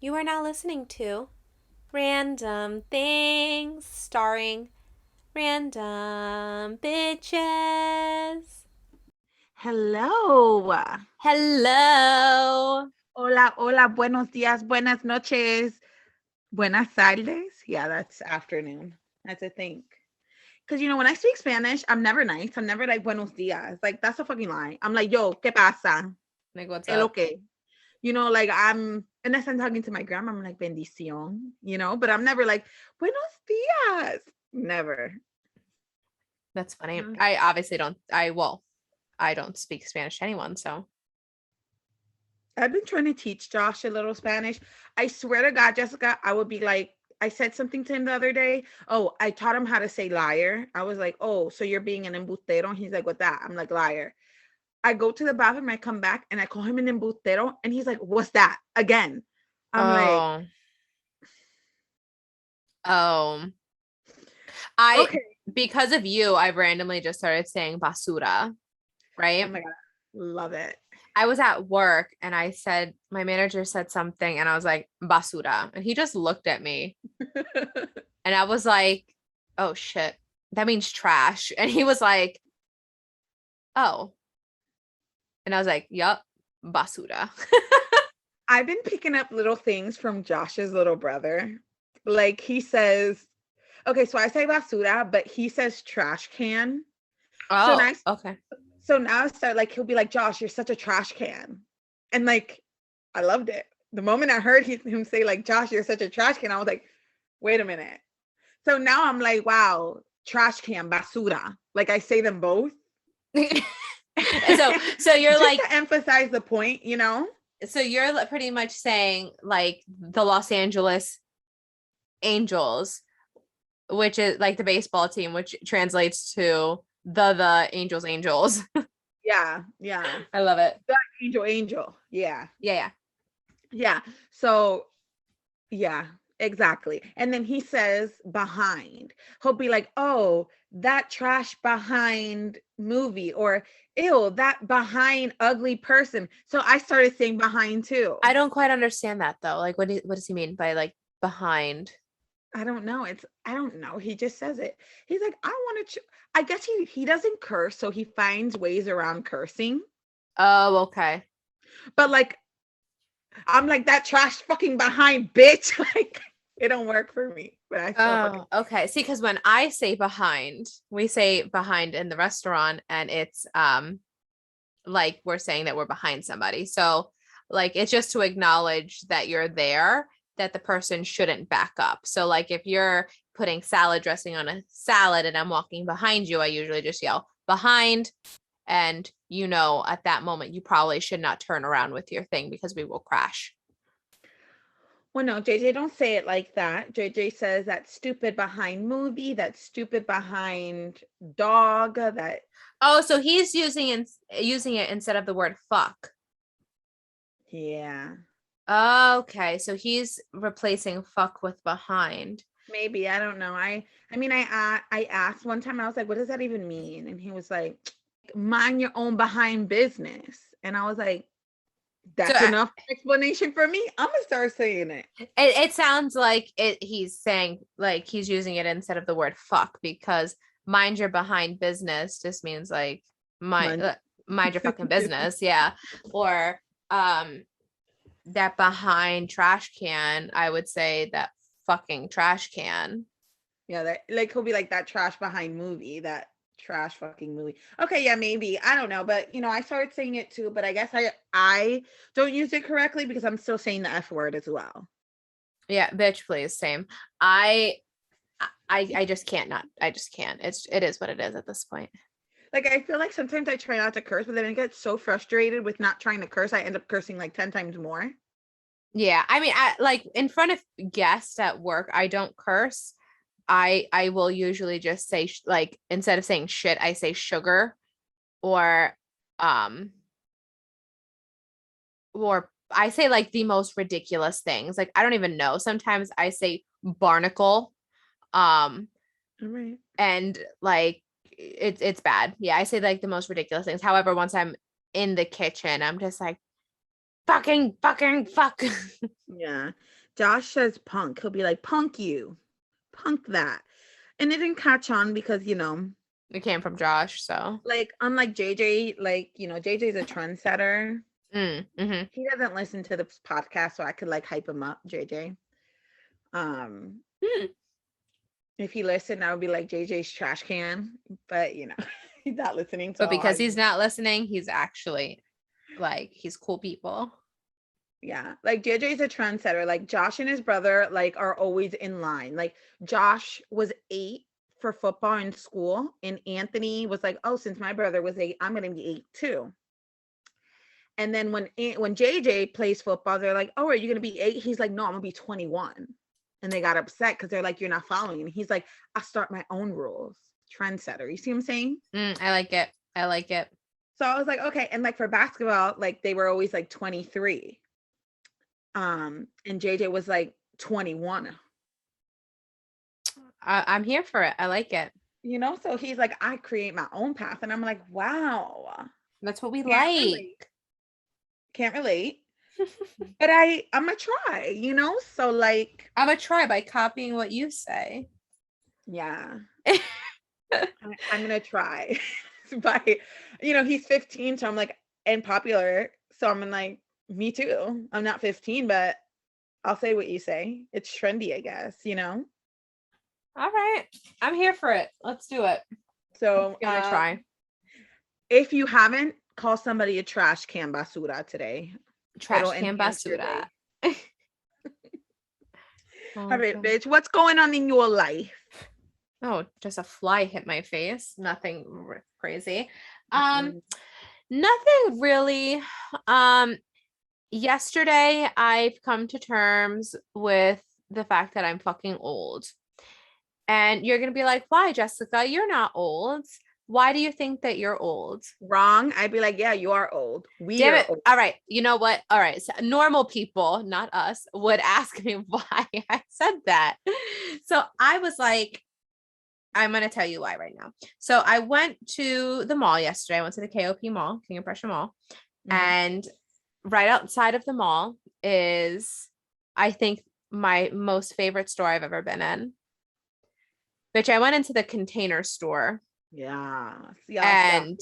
You are now listening to Random Things starring Random Bitches. Hello. Hello. Hola, hola, buenos días, buenas noches, buenas tardes. Yeah, that's afternoon. That's a thing. Because, when I speak Spanish, I'm never nice. I'm never like buenos dias. Like, that's a fucking lie. I'm like, yo, ¿qué pasa? Like, what's El up? okay. Like unless I'm talking to my grandma, I'm like, bendición, but I'm never like, buenos dias. Never. That's funny. Uh, I obviously I don't speak Spanish to anyone, so. I've been trying to teach Josh a little Spanish. I swear to God, Jessica, I would be like, I said something to him the other day. Oh, I taught him how to say liar. I was like, oh, so you're being an embustero? And he's like, what that? I'm like, liar. I go to the bathroom, I come back, and I call him an embustero. And he's like, what's that? Again. I'm like, Oh. Oh. I okay. because of you, I randomly just started saying basura, Oh right? my God. Love it. I was at work and I said, my manager said something and I was like, basura. And he just looked at me and I was like, oh shit, that means trash. And he was like, oh. And I was like, yup, basura. I've been picking up little things from Josh's little brother. Like he says, okay, so I say basura, but he says trash can. So Oh, now okay. So now I start like he'll be like, Josh, you're such a trash can. And like I loved it. The moment I heard him say like, Josh, you're such a trash can, I was like, wait a minute. So now I'm like, wow, trash can, basura. Like I say them both. So you're Just like, to emphasize the point. so you're pretty much saying like the Los Angeles Angels, which is like the baseball team, which translates to the Angels. Yeah, yeah. I love it. The angel. Yeah. Yeah, yeah. Yeah. So yeah, exactly. And then he says behind. He'll be like, oh, that trash behind movie, or ew, that behind ugly person. So I started saying behind too. I don't quite understand that though. Like, what does he mean by like behind? I don't know. I don't know. He just says it. He's like, I want to. I guess he doesn't curse, so he finds ways around cursing. Oh, okay. But like, I'm like that trash fucking behind bitch. Like, it don't work for me. But I still fucking. Oh, okay. See, because when I say behind, we say behind in the restaurant, and it's like we're saying that we're behind somebody. So like it's just to acknowledge that you're there, that the person shouldn't back up. So like if you're putting salad dressing on a salad and I'm walking behind you, I usually just yell behind. And at that moment, you probably should not turn around with your thing because we will crash. Well, no, JJ don't say it like that. JJ says that stupid behind movie, that stupid behind dog, that Oh, so he's using it instead of the word fuck. yeah. Okay, so he's replacing fuck with behind. Maybe I don't know. I mean I asked one time. I was like, "What does that even mean?" And he was like, "Mind your own behind business." And I was like, So "That's enough explanation for me. I'm gonna start saying it." it sounds like he's saying like he's using it instead of the word fuck because mind your behind business just means like mind Mind. mind your fucking business, yeah. Or that behind trash can, I would say that fucking trash can. Yeah, that like he'll be like that trash behind movie, that trash fucking movie. Okay, yeah, maybe. I don't know, but I started saying it too, but I guess I don't use it correctly because I'm still saying the F word as well. Yeah, bitch, please, same. I just can't not. I just can't. It is what it is at this point. Like I feel like sometimes I try not to curse, but then I get so frustrated with not trying to curse, I end up cursing like 10 times more. Yeah, I mean, like in front of guests at work, I don't curse. I will usually just say like instead of saying shit, I say sugar or um or I say like the most ridiculous things. Like I don't even know. Sometimes I say barnacle. Um All right. and like it's bad. Yeah, I say like the most ridiculous things. However, once I'm in the kitchen, I'm just like fucking fuck. Yeah. Josh says punk. He'll be like, punk you, punk that. And it didn't catch on because, It came from Josh, so. like, unlike JJ, like, JJ's a trendsetter. Mm-hmm. He doesn't listen to the podcast, so I could like hype him up, JJ. Mm. If he listened, I would be like JJ's trash can, but he's not listening. So But because he's not listening, he's actually like, he's cool people. yeah, like JJ's a trendsetter. Like Josh and his brother like are always in line. Like Josh was 8 for football in school, and Anthony was like, "Oh, since my brother was 8, I'm gonna be 8 too." And then when JJ plays football, they're like, "Oh, are you gonna be 8?" He's like, "No, I'm gonna be 21." And they got upset because they're like, "You're not following." And he's like, "I start my own rules." Trendsetter. You see what I'm saying? I like it. I like it. So I was like, okay. And like for basketball, like they were always like 23. And JJ was like 21. I'm here for it. I like it. So he's like, I create my own path. And I'm like, wow. That's what we Can't like. relate. Can't relate. But I'm gonna try, so like I'm gonna try by copying what you say. yeah. I'm gonna try. By he's 15, so I'm like, and popular, so I'm like, me too. I'm not 15, but I'll say what you say. It's trendy, I guess. All right, I'm here for it. Let's do it. So I'm gonna try. If you haven't, call somebody a trash can basura today. Trash can basura. All right, bitch. What's going on in your life? Oh, just a fly hit my face. Nothing crazy. Mm-hmm. Nothing really. Yesterday I've come to terms with the fact that I'm fucking old. And you're gonna be like, why, Jessica? You're not old. Why do you think that you're old? Wrong. I'd be like, yeah, you are old. Damn it. Old. All right. You know what? All right. So normal people, not us, would ask me why I said that. So I was like, I'm going to tell you why right now. So I went to the mall yesterday. I went to the KOP Mall, King of Prussia Mall. Mm-hmm. And right outside of the mall is, I think, my most favorite store I've ever been in. Bitch, I went into the Container Store. Yes. And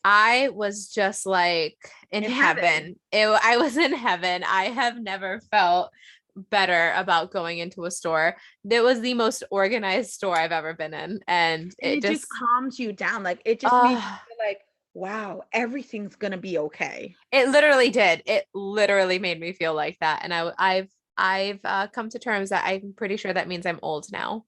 I was just like in heaven. I was in heaven. I have never felt better about going into a store. It was the most organized store I've ever been in. And it just calms you down. Like it just makes you feel like, wow, everything's going to be okay. It literally did. It literally made me feel like that. And I've come to terms that I'm pretty sure that means I'm old now.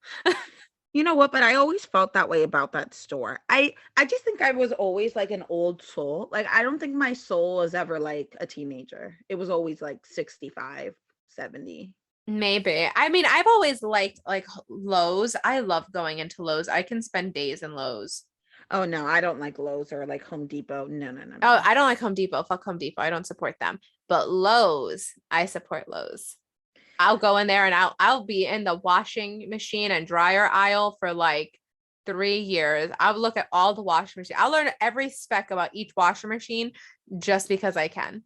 You know what? But I always felt that way about that store. I just think I was always like an old soul. Like, I don't think my soul was ever like a teenager. It was always like 65, 70. Maybe. I mean, I've always liked like Lowe's. I love going into Lowe's. I can spend days in Lowe's. Oh, no, I don't like Lowe's or like Home Depot. No. Oh, I don't like Home Depot. Fuck Home Depot. I don't support them. But Lowe's, I support Lowe's. I'll go in there and I'll be in the washing machine and dryer aisle for like 3 years. I'll look at all the washing machines. I'll learn every spec about each washing machine just because I can.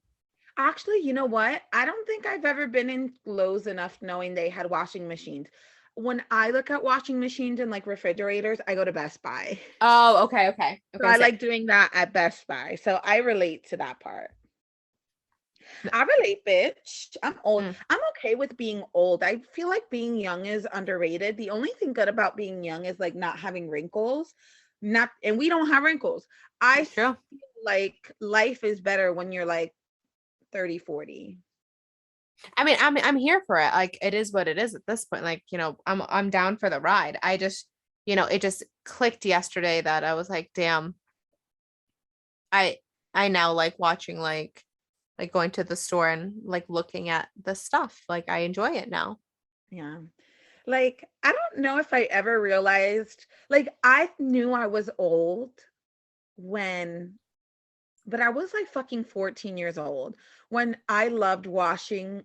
Actually, you know what? I don't think I've ever been in Lowe's enough knowing they had washing machines. When I look at washing machines and like refrigerators, I go to Best Buy. Oh, okay. So I like doing that at Best Buy. So I relate to that part. I relate, bitch. I'm old. I'm okay with being old. I feel like being young is underrated. The only thing good about being young is like not having wrinkles. And we don't have wrinkles. I feel like life is better when you're like 30, 40. I mean, I'm here for it. Like it is what it is at this point. Like, I'm down for the ride. I just, it just clicked yesterday that I was like, damn, I now like watching like going to the store and like looking at the stuff. Like I enjoy it now. Yeah. Like, I don't know if I ever realized, like, I knew I was old but I was like fucking 14 years old when I loved washing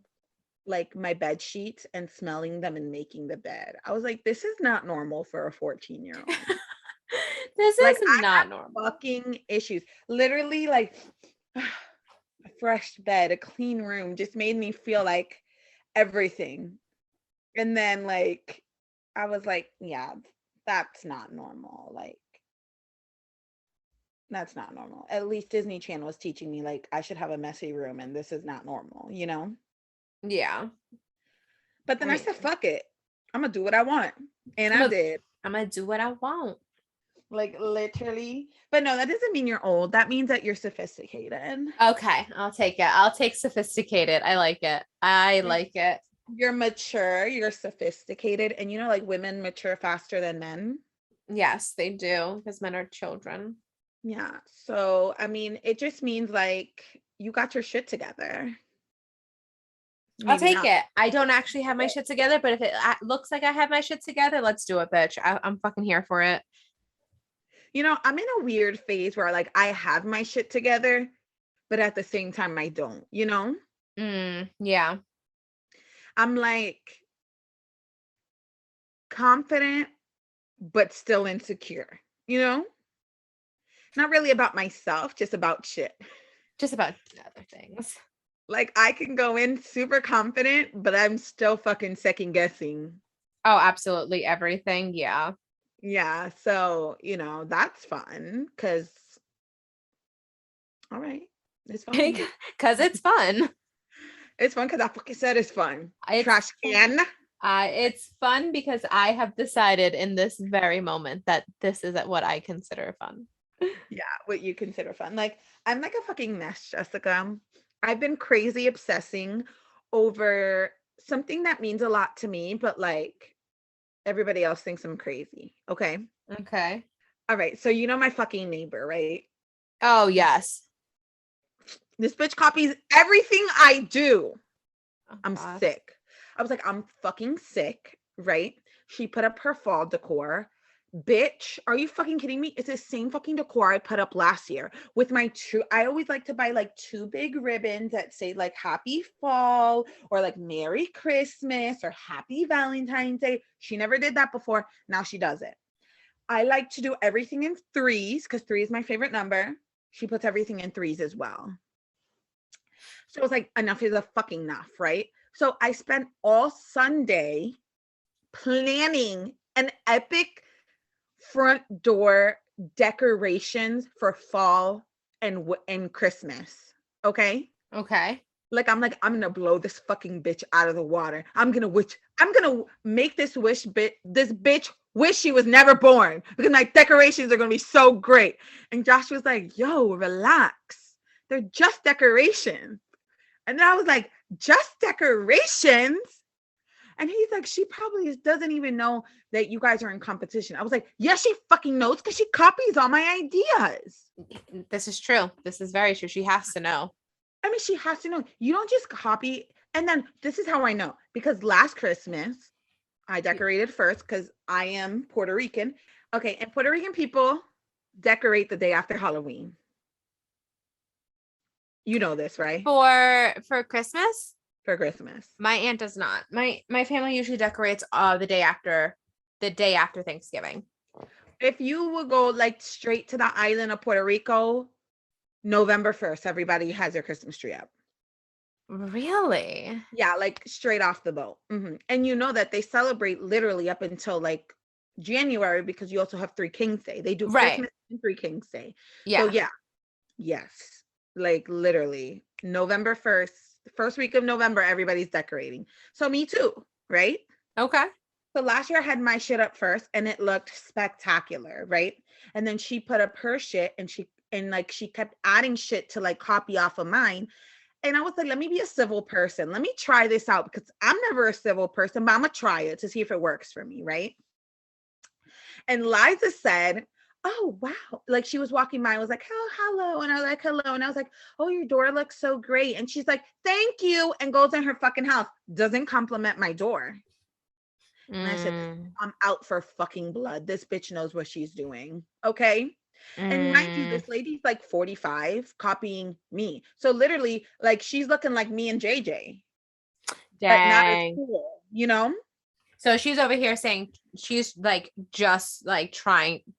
like my bed sheets and smelling them and making the bed. I was like, this is not normal for a 14-year-old. This like, is not normal. Fucking issues. Literally, like a fresh bed, a clean room just made me feel like everything. And then like I was like, yeah, that's not normal. Like that's not normal. At least Disney Channel was teaching me like I should have a messy room and this is not normal, you know? Yeah. But I then I mean, said, fuck it. I'm gonna do what I want. And I'm I gonna did. I'm gonna do what I want. Like literally. But no, that doesn't mean you're old. That means that you're sophisticated. Okay, I'll take it. I'll take sophisticated. I like it. I You're like it. you're mature, you're sophisticated, and you know, like women mature faster than men. Yes, they do, because men are children. Yeah. So I mean, it just means like you got your shit together. I'll Maybe take not. it. I don't actually have my shit together, but if it looks like I have my shit together, let's do it, bitch. I'm fucking here for it. You know, I'm in a weird phase where like I have my shit together, but at the same time I don't, you know? Yeah. I'm like confident but still insecure, you know? Not really about myself, just about shit. Just about other things. Like I can go in super confident, but I'm still fucking second guessing. Oh, absolutely everything. Yeah. Yeah, so, you know, that's fun cuz all right, it's fun. Because it's fun. It's fun cuz I fucking said it's fun. It's Trash can. it's fun because I have decided in this very moment that this is what I consider fun. Yeah, what you consider fun. Like, I'm like a fucking mess, Jessica. I've been crazy obsessing over something that means a lot to me, but like everybody else thinks I'm crazy. Okay. Okay. All right. So, you know, my fucking neighbor, right? Oh, yes. This bitch copies everything I do. Oh, I'm God. sick. I was like, I'm fucking sick, right? She put up her fall decor. Bitch, are you fucking kidding me? It's the same fucking decor I put up last year with my two. I always like to buy like two big ribbons that say like happy fall or like Merry Christmas or Happy Valentine's Day. She never did that before. Now she does it. I like to do everything in threes because three is my favorite number. She puts everything in threes as well. So it's like enough is a fucking enough, right? So I spent all Sunday planning an epic front door decorations for fall and Christmas. Okay? Okay. Like I'm gonna blow this fucking bitch out of the water. I'm gonna make this bitch wish she was never born because my decorations are gonna be so great. And Josh was like, yo, relax. They're just decorations. And then I was like, just decorations? And he's like, she probably doesn't even know that you guys are in competition. I was like, yes, she fucking knows because she copies all my ideas. This is true. This is very true. She has to know. I mean, she has to know. You don't just copy. And then this is how I know because last Christmas, I decorated first because I am Puerto Rican. Okay. And Puerto Rican people decorate the day after Halloween. You know this, right? For Christmas, For Christmas. my aunt does not. My family usually decorates the day after Thanksgiving. If you would go like straight to the island of Puerto Rico, November 1st, everybody has their Christmas tree up. Really? Yeah, like straight off the boat. And you know that they celebrate literally up until like January because you also have Three Kings Day. They do Right. Christmas and Three Kings Day. So Yeah. yeah, yes, like literally November 1st, first week of November, everybody's decorating. So me too, right? Okay. So last year I had my shit up first and it looked spectacular, right? And then she put up her shit and she kept adding shit to like copy off of mine. And I was like, let me be a civil person. Let me try this out because I'm never a civil person, but I'm gonna try it to see if it works for me, right? And Liza said, oh wow. Like she was walking by, I was like, oh, hello. And I was like, hello. And I was like, oh, your door looks so great. And she's like, thank you. And goes in her fucking house. Doesn't compliment my door. And I said, Mm, I'm out for fucking blood. This bitch knows what she's doing. Okay. And mind you, mm, this lady's like 45 copying me. So literally, like she's looking like me and JJ, but not as dang. cool, you know? So she's over here saying she's like just like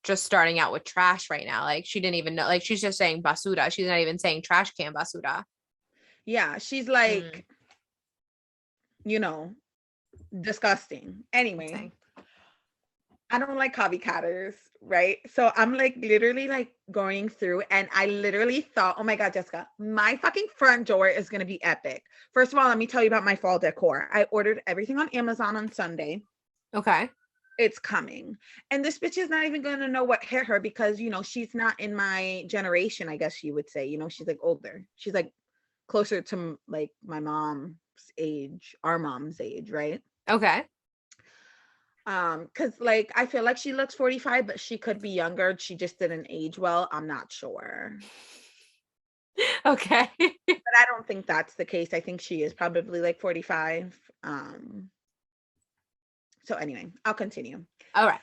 just starting out with trash right now. Like she didn't even know. Like she's just saying basura. She's not even saying trash can basura. Yeah, she's Mm, like, you know, disgusting. Anyway, insane. I don't like copycatters, right? So I'm like literally like going through and I literally thought, oh my God, Jessica, my fucking front door is going to be epic. First of all, let me tell you about my fall decor. I ordered everything on Amazon on Sunday. Okay. It's coming. And this bitch is not even going to know what hit her because, she's not in my generation, I guess you would say. She's like older. She's like closer to like my mom's age, our mom's age, right? Okay. Because like I feel like she looks 45, but she could be younger. She just didn't age well. I'm not sure. Okay. But I don't think that's the case. I think she is probably like 45. So anyway, I'll continue. All right.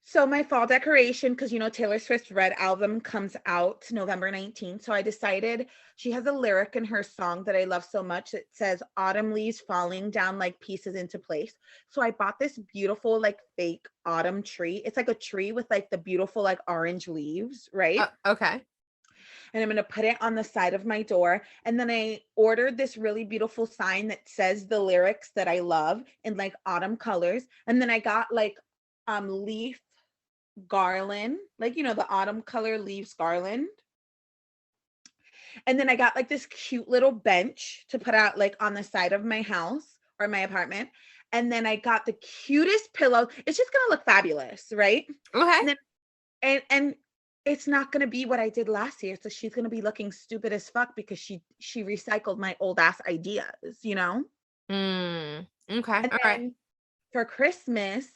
So my fall decoration, because Taylor Swift's Red album comes out November 19th. So I decided she has a lyric in her song that I love so much. It says autumn leaves falling down like pieces into place. So I bought this beautiful like fake autumn tree. It's like a tree with like the beautiful like orange leaves, right? Okay. And I'm going to put it on the side of my door. And then I ordered this really beautiful sign that says the lyrics that I love in like autumn colors. And then I got like leaf garland, like the autumn color leaves garland. And then I got like this cute little bench to put out like on the side of my house or my apartment. And then I got the cutest pillow. It's just gonna look fabulous, right? Okay. And then and it's not gonna be what I did last year. So she's gonna be looking stupid as fuck because she recycled my old ass ideas, Okay. And All right. then for Christmas,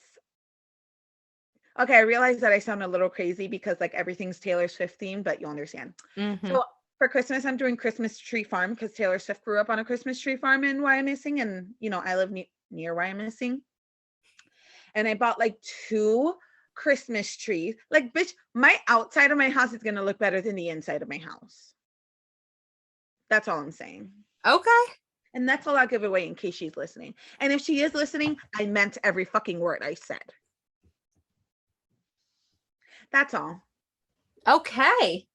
okay, I realize that I sound a little crazy because like everything's Taylor Swift themed, but you'll understand. Mm-hmm. So for Christmas, I'm doing Christmas tree farm because Taylor Swift grew up on a Christmas tree farm in Wyomissing, and I live near Wyomissing. And I bought like 2 Christmas trees. Like, bitch, my outside of my house is gonna look better than the inside of my house. That's all I'm saying. Okay. And that's all I'll give away in case she's listening. And if she is listening, I meant every fucking word I said. That's all. Okay.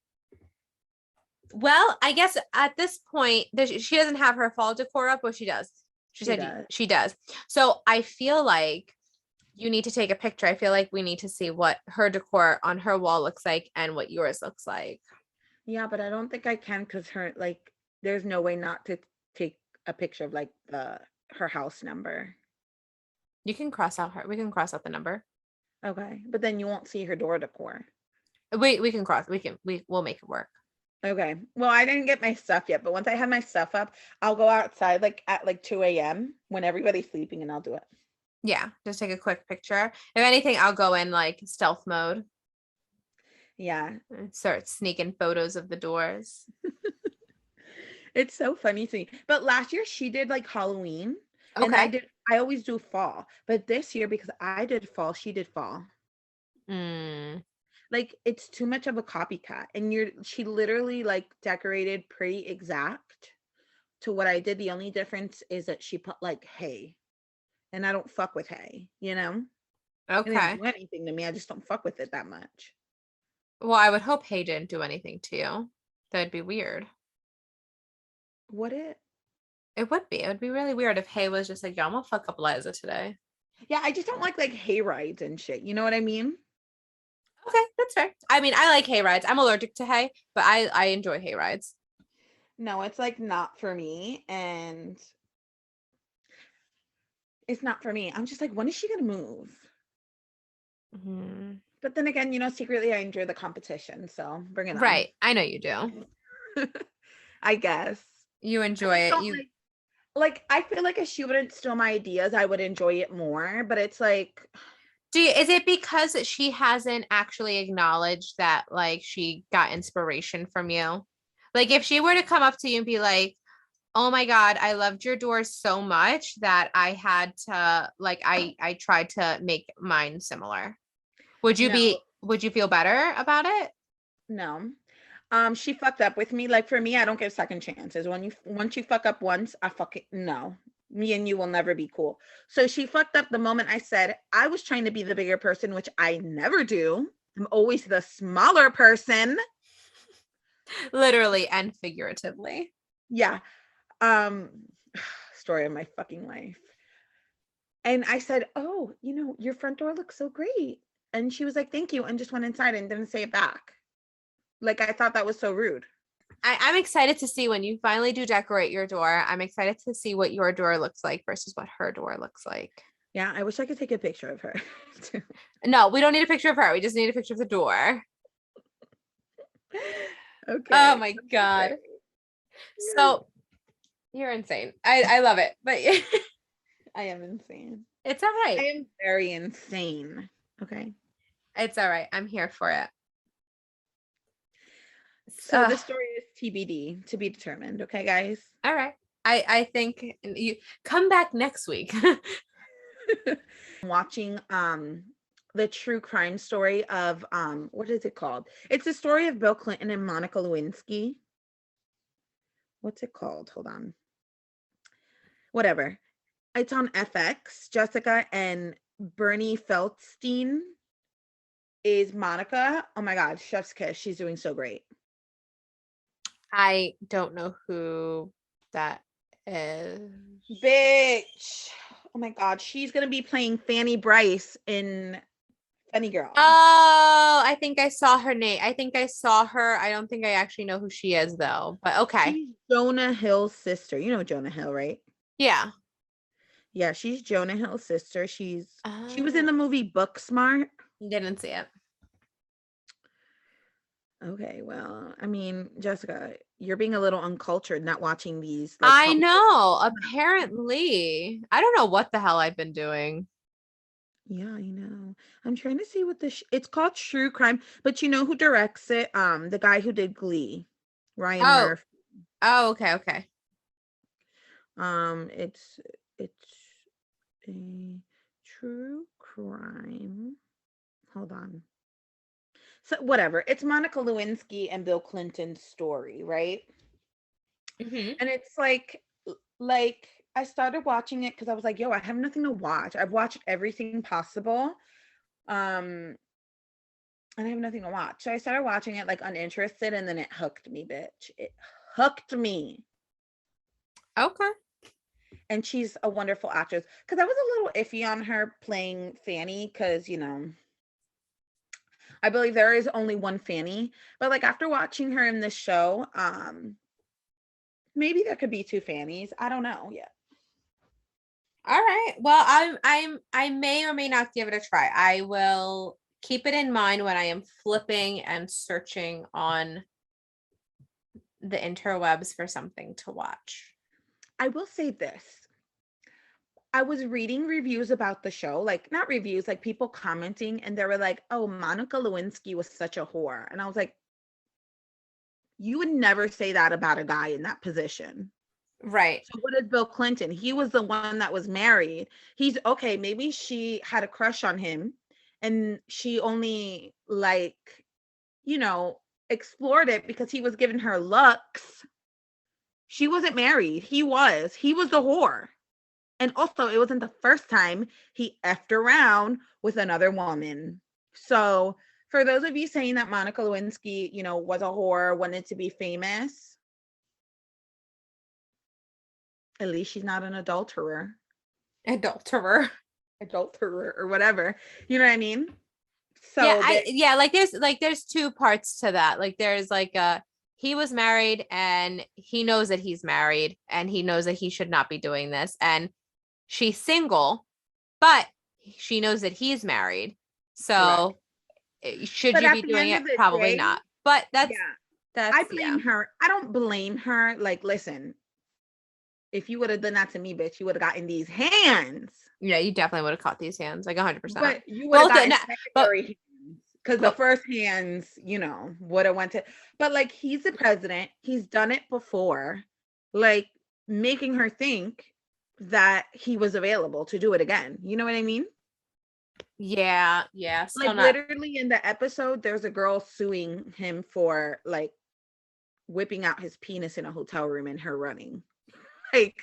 Well, I guess at this point, she doesn't have her fall decor up, or she does. She said does. she does. So I feel like you need to take a picture. I feel like we need to see what her decor on her wall looks like and what yours looks like. Yeah, but I don't think I can because her like there's no way not to take a picture of like her house number. You can cross out we can cross out the number. Okay, but then you won't see her door decor. We can we'll make it work. Okay. Well, I didn't get my stuff yet, but once I have my stuff up, I'll go outside like at like 2 a.m. when everybody's sleeping and I'll do it. Yeah, just take a quick picture. If anything, I'll go in like stealth mode. Yeah. And start sneaking photos of the doors. It's so funny to me. But last year she did like Halloween. And Okay. I always do fall. But this year, because I did fall, she did fall. Mm. Like it's too much of a copycat. And she literally like decorated pretty exact to what I did. The only difference is that she put like hay. And I don't fuck with hay, It didn't Okay. do anything to me. I just don't fuck with it that much. Well, I would hope Hay didn't do anything to you. That'd be weird. Would it? It would be. It would be really weird if Hay was just like, yo, I'm gonna fuck up Liza today. Yeah, I just don't like hay rides and shit. You know what I mean? Okay, that's fair. I mean, I like hay rides. I'm allergic to hay, but I enjoy hay rides. No, it's like not for me. And it's not for me. I'm just like, when is she gonna move? Mm-hmm. But then again, secretly I enjoy the competition. So bring it on. Right. I know you do. I guess. You enjoy it. You like I feel like if she wouldn't steal my ideas, I would enjoy it more. But it's like, is it because she hasn't actually acknowledged that like she got inspiration from you? Like if she were to come up to you and be like, oh my God, I loved your doors so much that I had to like I tried to make mine similar. Would you feel better about it? No. She fucked up with me. Like for me, I don't give second chances. Once you fuck up once, I fucking no. Me and you will never be cool. So she fucked up the moment I said I was trying to be the bigger person, which I never do. I'm always the smaller person. Literally and figuratively. Yeah. Um, story of my fucking life. And I said, "Oh, your front door looks so great." And she was like, "Thank you," and just went inside and didn't say it back. Like, I thought that was so rude. I'm excited to see when you finally do decorate your door. I'm excited to see what your door looks like versus what her door looks like. Yeah, I wish I could take a picture of her. No, we don't need a picture of her. We just need a picture of the door. Oh Okay. my God. Yeah. So you're insane. I love it, but I am insane. it's all I right. am very insane. Okay. It's all right. I'm here for it. So this story is TBD, to be determined. Okay, guys. All right. I think you come back next week. Watching the true crime story of what is it called? It's the story of Bill Clinton and Monica Lewinsky. What's it called? Hold on. Whatever. It's on FX. Jessica and Bernie Feldstein is Monica. Oh my God, chef's kiss. She's doing so great. I don't know who that is. Bitch. Oh my God, she's gonna be playing Fanny Bryce in Funny Girl. Oh, I think I saw her name. I think I saw her. I don't think I actually know who she is though. But okay. She's Jonah Hill's sister. You know Jonah Hill, right? Yeah. Yeah, she's Jonah Hill's sister. She was in the movie Booksmart. Didn't see it. Okay, well, I mean, Jessica, you're being a little uncultured not watching these. I know. Apparently. I don't know what the hell I've been doing. Yeah, I know. I'm trying to see what it's called True Crime, but you know who directs it? The guy who did Glee, Ryan Murphy. Oh, okay, okay. It's a true crime. Hold on. So whatever. It's Monica Lewinsky and Bill Clinton's story, right? Mm-hmm. And it's like I started watching it because I was like, yo, I have nothing to watch. I've watched everything possible. And I have nothing to watch. So I started watching it like uninterested, and then it hooked me, bitch. It hooked me. Okay. And she's a wonderful actress. Because I was a little iffy on her playing Fanny, because I believe there is only one Fanny. But like after watching her in this show, maybe there could be two Fannies. I don't know yet. All right. Well, I may or may not give it a try. I will keep it in mind when I am flipping and searching on the interwebs for something to watch. I will say this. I was reading reviews about the show, like not reviews, like people commenting, and they were like, "Oh, Monica Lewinsky was such a whore." And I was like, you would never say that about a guy in that position. Right. So what is Bill Clinton? He was the one that was married. He's okay. Maybe she had a crush on him and she only explored it because he was giving her looks. She wasn't married. He was the whore. And also it wasn't the first time he effed around with another woman. So for those of you saying that Monica Lewinsky, was a whore, wanted to be famous, at least she's not an adulterer or whatever. You know what I mean? So yeah, there's two parts to that. Like there's like he was married and he knows that he's married and he knows that he should not be doing this, and she's single, but she knows that he's married. So should you be doing it? Probably not. But that's I blame her. I don't blame her. Like, listen, if you would have done that to me, bitch, you would have gotten these hands. Yeah, you definitely would have caught these hands, like 100%. But you would have gotten secondary hands, because the first hands, would have went to. But like, he's the president. He's done it before, like making her think that he was available to do it again. You know what I mean? Yeah. Like literally in the episode, there's a girl suing him for like whipping out his penis in a hotel room and her running. Like,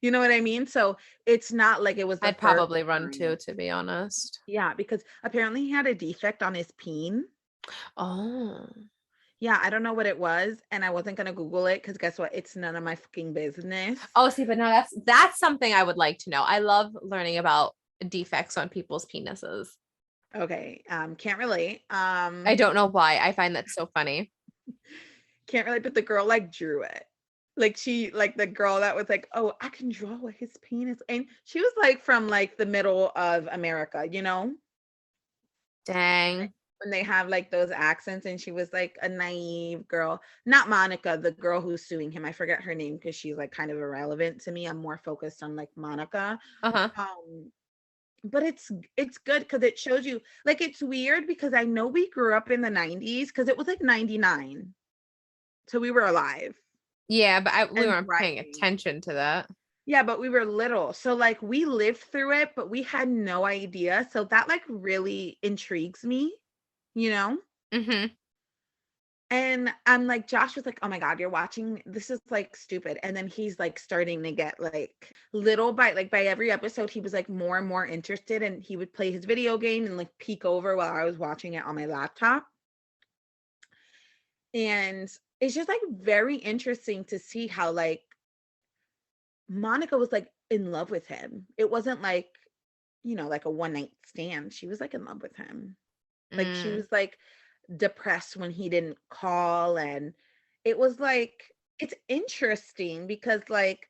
you know what I mean? So it's not like it was. I'd probably run too, to be honest. Yeah, because apparently he had a defect on his peen. Oh. Yeah, I don't know what it was, and I wasn't gonna Google it because guess what? It's none of my fucking business. Oh, see, but no, that's something I would like to know. I love learning about defects on people's penises. Okay, can't relate. I don't know why. I find that so funny. Can't relate, but the girl like drew it. Like she like the girl that was like, "Oh, I can draw with his penis." And she was like from like the middle of America, you know? Dang. When they have like those accents, and she was like a naive girl. Not Monica, the girl who's suing him. I forget her name because she's like kind of irrelevant to me. I'm more focused on like Monica. Uh-huh. Um but it's good because it shows you like it's weird because I know we grew up in the 90s because it was like 99. So we were alive Yeah, but we and weren't paying thriving. attention to that. Yeah, but we were little. So like we lived through it, but we had no idea. So that like really intrigues me, you know? Mm-hmm. And I'm like, Josh was like, oh my God, you're watching. This is like stupid. And then he's like starting to get like little by like by every episode, he was like more and more interested. And he would play his video game and like peek over while I was watching it on my laptop. And it's just like very interesting to see how like Monica was like in love with him. It wasn't like, like a one night stand. She was like in love with him. Like she Mm. was like depressed when he didn't call, and it was like it's interesting because like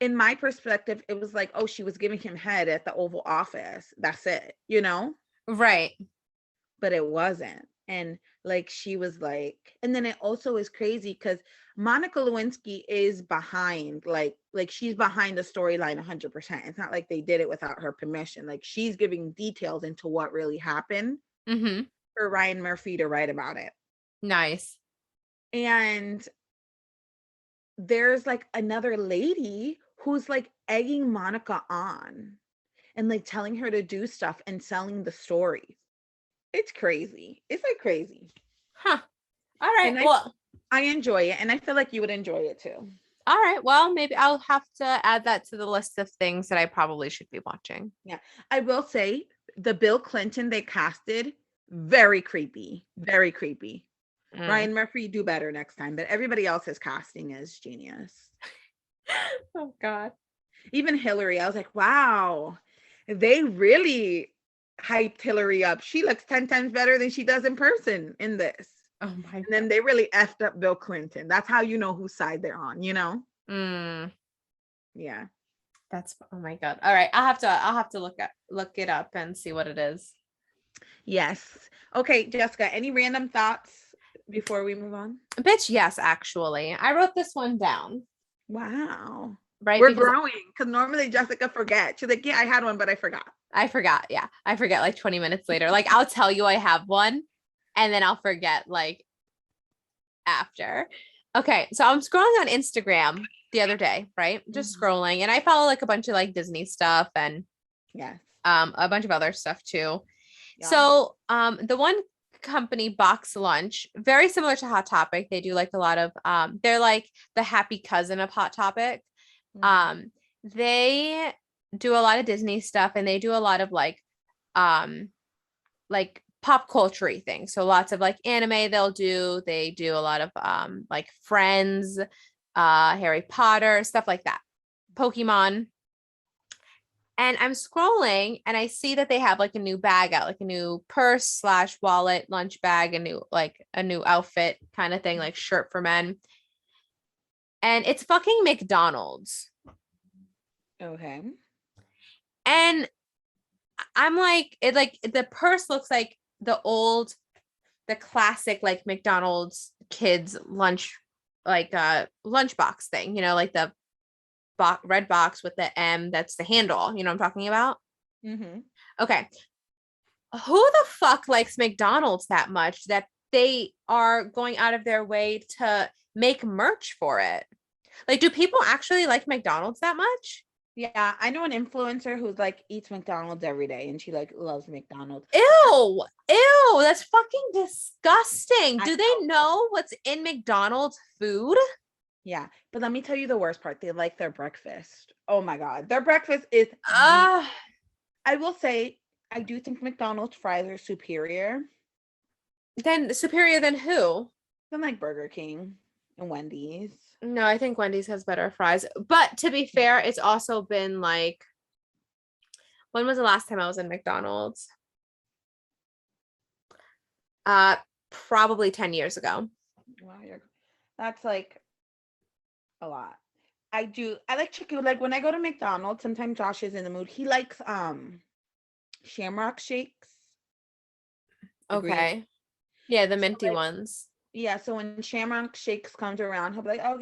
in my perspective it was like, oh, she was giving him head at the Oval Office. That's it. Right. But it wasn't. And like she was like, and then it also is crazy because Monica Lewinsky is behind, like she's behind the storyline 100%. It's not like they did it without her permission. Like she's giving details into what really happened Mm-hmm. for Ryan Murphy to write about it. Nice. And there's like another lady who's like egging Monica on and like telling her to do stuff and selling the stories. It's crazy. It's like crazy. Huh. All right. And Well, I enjoy it, and I feel like you would enjoy it too. all right. Well, maybe I'll have to add that to the list of things that I probably should be watching. Yeah. I will say the Bill Clinton they casted, very creepy. Very creepy. Mm. Ryan Murphy, do better next time. But everybody else's casting is genius. Oh God. Even Hillary, I was like, wow, they really hyped Hillary up. She looks 10 times better than she does in person in this. Oh my And then God. they really effed up Bill Clinton. That's how you know whose side they're on. Mm. Yeah. That's oh my God. All right. I'll have to look it up and see what it is. Yes. Okay, Jessica, any random thoughts before we move on? Bitch, yes, actually. I wrote this one down, Wow. right? We're Because growing because normally Jessica forgets. She's like, yeah, I had one, but I forgot. I forgot. Yeah. I forget like 20 minutes later. Like I'll tell you I have one and then I'll forget like after. Okay. So I'm scrolling on Instagram the other day, right? Just Mhm. scrolling and I follow like a bunch of like Disney stuff and Yes. a bunch of other stuff too. Yeah. So the one company Box Lunch, very similar to Hot Topic. They do like a lot of they're like the happy cousin of Hot Topic. Mhm. They do a lot of Disney stuff and they do a lot of um like pop culture things. So lots of like anime they do a lot of like Friends, Harry Potter, stuff like that. Pokemon. And I'm scrolling and I see that they have like a new bag out, like a new purse slash wallet, lunch bag, a new outfit kind of thing, like shirt for men. And it's fucking McDonald's. Okay. And I'm like the purse looks like the classic like McDonald's kids lunch, like lunchbox thing, like the red box with the M that's the handle. You know what I'm talking about? Mm-hmm. Okay. Who the fuck likes McDonald's that much that they are going out of their way to make merch for it? Like, do people actually like McDonald's that much? Yeah, I know an influencer who's like eats McDonald's every day, and she like loves McDonald's. Ew, ew, that's fucking disgusting. I Do they know. know what's in McDonald's food? Yeah, but let me tell you the worst part. They like their breakfast. Oh my God, their breakfast is the. Ah, I will say, I do think McDonald's fries are superior. Then superior than who? Then like Burger King and Wendy's. No, I think Wendy's has better fries. But to be fair, it's also been like, when was the last time I was in McDonald's? Uh, Probably 10 years ago. Wow, that's like a lot. I like chicken. Like when I go to McDonald's, sometimes Josh is in the mood. He likes Shamrock shakes. The green. Okay. Yeah, the So minty like ones. yeah, so when Shamrock shakes comes around, he'll be like, "Oh,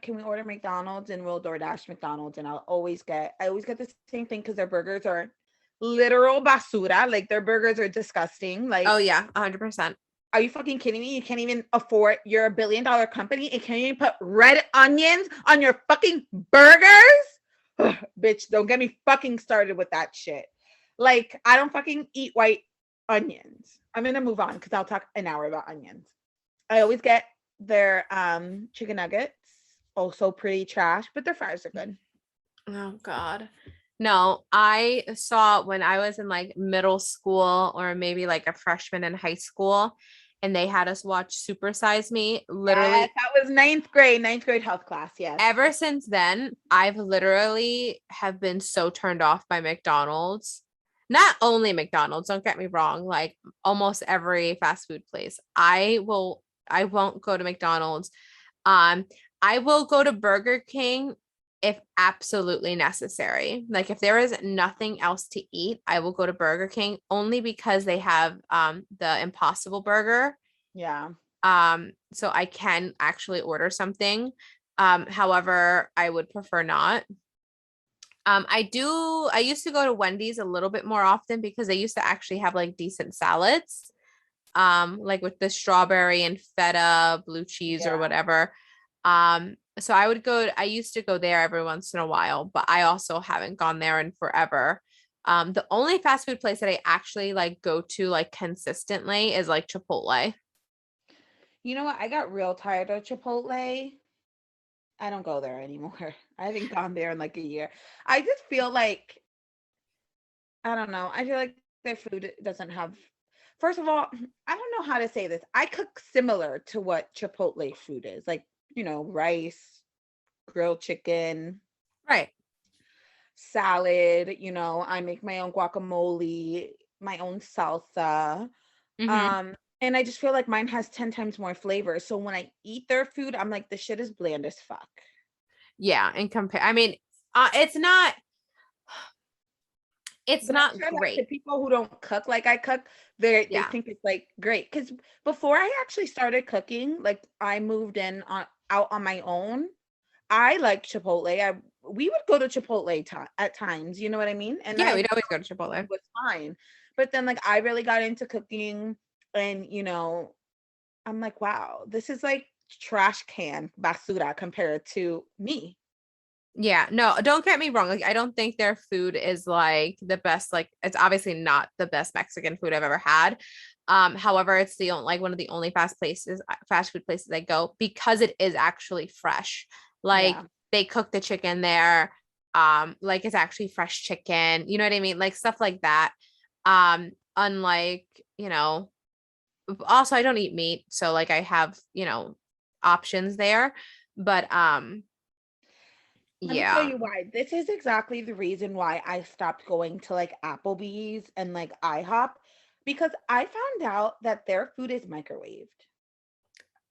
can we order McDonald's?" And we'll DoorDash McDonald's, and I always get the same thing because their burgers are literal basura. Like their burgers are disgusting. Oh Like, yeah, 100%. are you fucking kidding me? You can't even afford. You're $1 billion company and can't even put red onions on your fucking burgers. Ugh, bitch, don't get me fucking started with that shit. Like, I don't fucking eat white onions. I'm gonna move on because I'll talk an hour about onions. I always get their chicken nuggets, also pretty trash, but their fries are good. Oh God. No, I saw when I was in like middle school or maybe like a freshman in high school, and they had us watch Super Size Me. Yes, Literally, that was ninth grade health class. Yes. ever since then, I've literally have been so turned off by McDonald's. Not only McDonald's, don't get me wrong, like almost every fast food place. I won't go to McDonald's. Um, I will go to Burger King if absolutely necessary. Like if there is nothing else to eat, I will go to Burger King only because they have the Impossible Burger. Yeah. So I can actually order something. However, I would prefer not. I used to go to Wendy's a little bit more often because they used to actually have like decent salads. Like with the strawberry and feta, blue cheese or Yeah. whatever. So I used to go there every once in a while, but I also haven't gone there in forever. The only fast food place that I actually like go to like consistently is like Chipotle. You know what? I got real tired of Chipotle. I don't go there anymore. I haven't gone there in like a year. I just feel like I don't know. I feel like their food doesn't have. First of all, I don't know how to say this. I cook similar to what Chipotle food is, like rice, grilled chicken, Right. salad. I make my own guacamole, my own salsa. Mm-hmm. And I just feel like mine has 10 times more flavor. So when I eat their food, I'm like, the shit is bland as fuck. Yeah, and compare. I mean, it's not. It's But I'm not sure that to great. people who don't cook like I cook, they Yeah. think it's like great. Because before I actually started cooking, like I moved in on out on my own. I like Chipotle. We would go to Chipotle at times, you know what I mean? And Yeah, I we'd always go to it Chipotle. was fine. But then like I really got into cooking and I'm like, wow, this is like trash can basura compared to me. Yeah, no, don't get me wrong. Like, I don't think their food is like the best. Like, it's obviously not the best Mexican food I've ever had. However, it's the only like one of the only fast food places I go because it is actually fresh. Like, Yeah. they cook the chicken there. Like it's actually fresh chicken. You know what I mean? Like stuff like that. Unlike, also I don't eat meat, so like I have, options there. But Let me tell yeah. you why. This is exactly the reason why I stopped going to like Applebee's and like IHOP because I found out that their food is microwaved.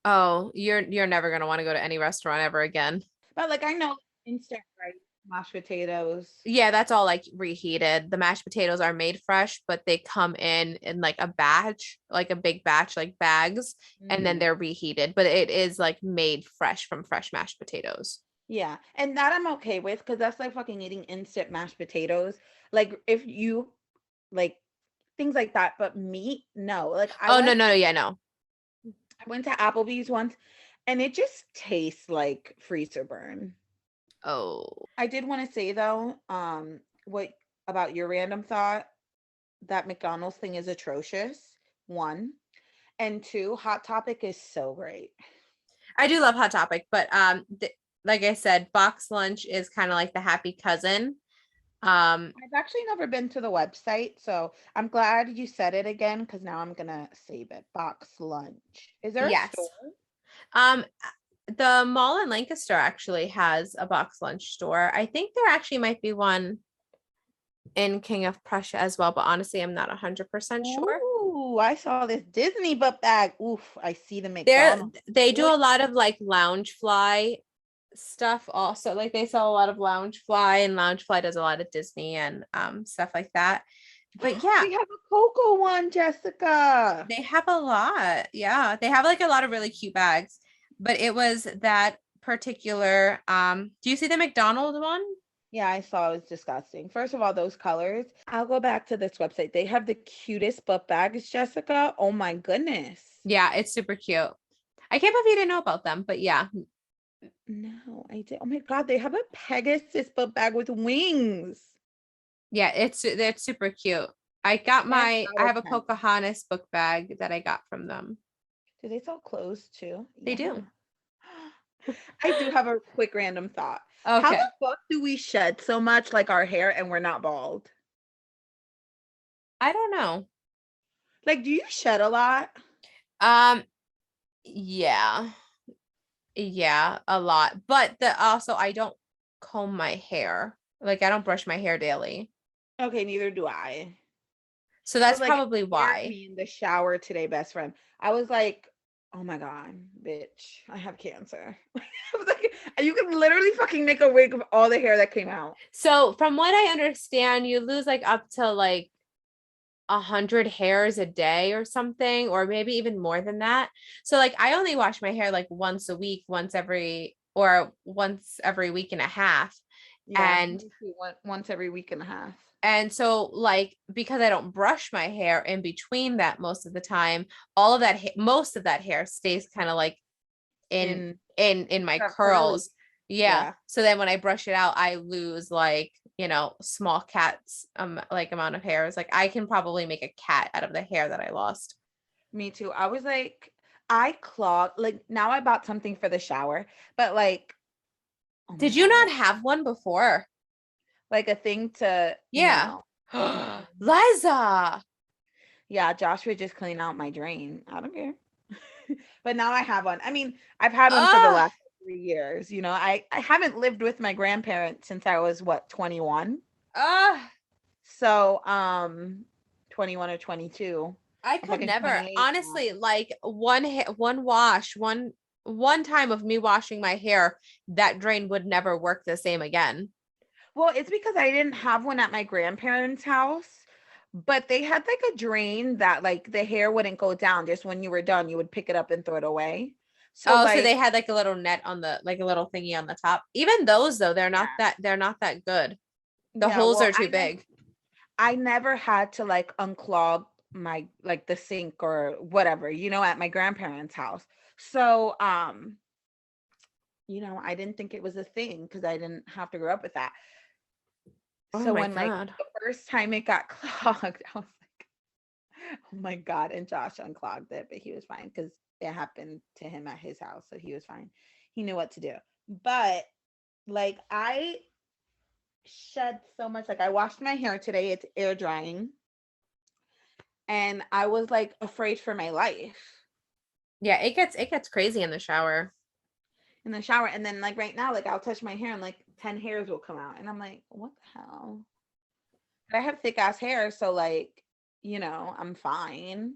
Oh, you're never gonna want to go to any restaurant ever again. But like I know instant rice, mashed potatoes. Yeah, that's all like reheated. The mashed potatoes are made fresh, but they come in like a batch, like a big batch, like bags, and then Mhm. they're reheated. But it is like made fresh from fresh mashed potatoes. Yeah, and that I'm okay with because that's like fucking eating instant mashed potatoes. Like if you like things like that, but meat, no. Like Oh no, no, no, yeah, no. I went to Applebee's once and it just tastes like freezer burn. Oh, I did want to say though, what about your random thought that McDonald's thing is atrocious? One. And two, Hot Topic is so great. I do love Hot Topic, but like I said, box lunch is kind of like the happy cousin. I've actually never been to the website, so I'm glad you said it again because now I'm gonna save it. Box lunch. Is there a store? Yes. Um, the mall in Lancaster actually has a box lunch store. I think there actually might be one in King of Prussia as well, but honestly, I'm not 100% sure. Ooh, I saw this Disney book bag. Oof, I see the There, McDonald's. they do Wait, a lot of like Loungefly stuff also. Like they sell a lot of Loungefly, and Loungefly does a lot of Disney and stuff like that. But yeah, they have a Coco one, Jessica. they have a lot. Yeah, they have like a lot of really cute bags. But it was that particular do you see the McDonald's one? Yeah, I saw it was disgusting. First of all, those colors. I'll go back to this website. They have the cutest book bags, Jessica. Oh my goodness. Yeah, it's super cute. I can't believe you didn't know about them, but yeah. No, I did. Oh my God, they have a Pegasus book bag with wings. Yeah, it's super cute. I 10 out have of a 10. Pocahontas book bag that I got from them. Do they sell clothes too? They Yeah. do. I do have a quick random thought. How the Okay. fuck do we shed so much like our hair and we're not bald? I don't know. Like, do you shed a lot? Um, yeah. Yeah, a lot. But the also I don't comb my hair. Like I don't brush my hair daily. Okay, neither do I. So But that's like it probably scared why. me in the shower today, best friend. I was like, oh my God, bitch, I have cancer. I was like, you can literally fucking make a wig of all the hair that came out. So from what I understand, you lose like up to like 100 hairs a day or something, or maybe even more than that. So like I only wash my hair like once a week, once every week and a half. Yeah, And me too, once every week and a half. so like because I don't brush my hair in between that most of the time, all of that most of that hair stays kind of like in In in my curly. curls. Yeah. Yeah. So then when I brush it out, I lose like, small cats like amount of hairs. Like I can probably make a cat out of the hair that I lost. Me too. I was like, I clog like now I bought something for the shower, but like, oh my Did you God, not have one before? like a thing to Yeah. no. Liza. Yeah, Josh would just clean out my drain. I don't care. But now I have one. I mean, I've had one for the Oh, last 3 years. I haven't lived with my grandparents since I was what, 21? oh. So, 21 or 22. I I'm could fucking never. 28 now. Honestly, like one wash, one time of me washing my hair, that drain would never work the same again. Well, it's because I didn't have one at my grandparents' house, but they had like a drain that like the hair wouldn't go down. Just when you were done, you would pick it up and throw it away. So Oh, so like, they had like a little net on the like a little thingy on the top. Even those though, they're not that good. The yeah, holes well, are too big. I never had to like unclog my like the sink or whatever, at my grandparents' house. So, I didn't think it was a thing because I didn't have to grow up with that. Oh So my when like God. the first time it got clogged, I was like, oh my God. And Josh unclogged it, but he was fine because it happened to him at his house. So he was fine. He knew what to do. But like I shed so much. Like I washed my hair today, it's air drying. And I was like afraid for my life Yeah, it gets crazy in the shower. in the shower. And then like right now, like I'll touch my hair and like 10 hairs will come out. And I'm like, what the hell? But I have thick ass hair, so like, I'm fine.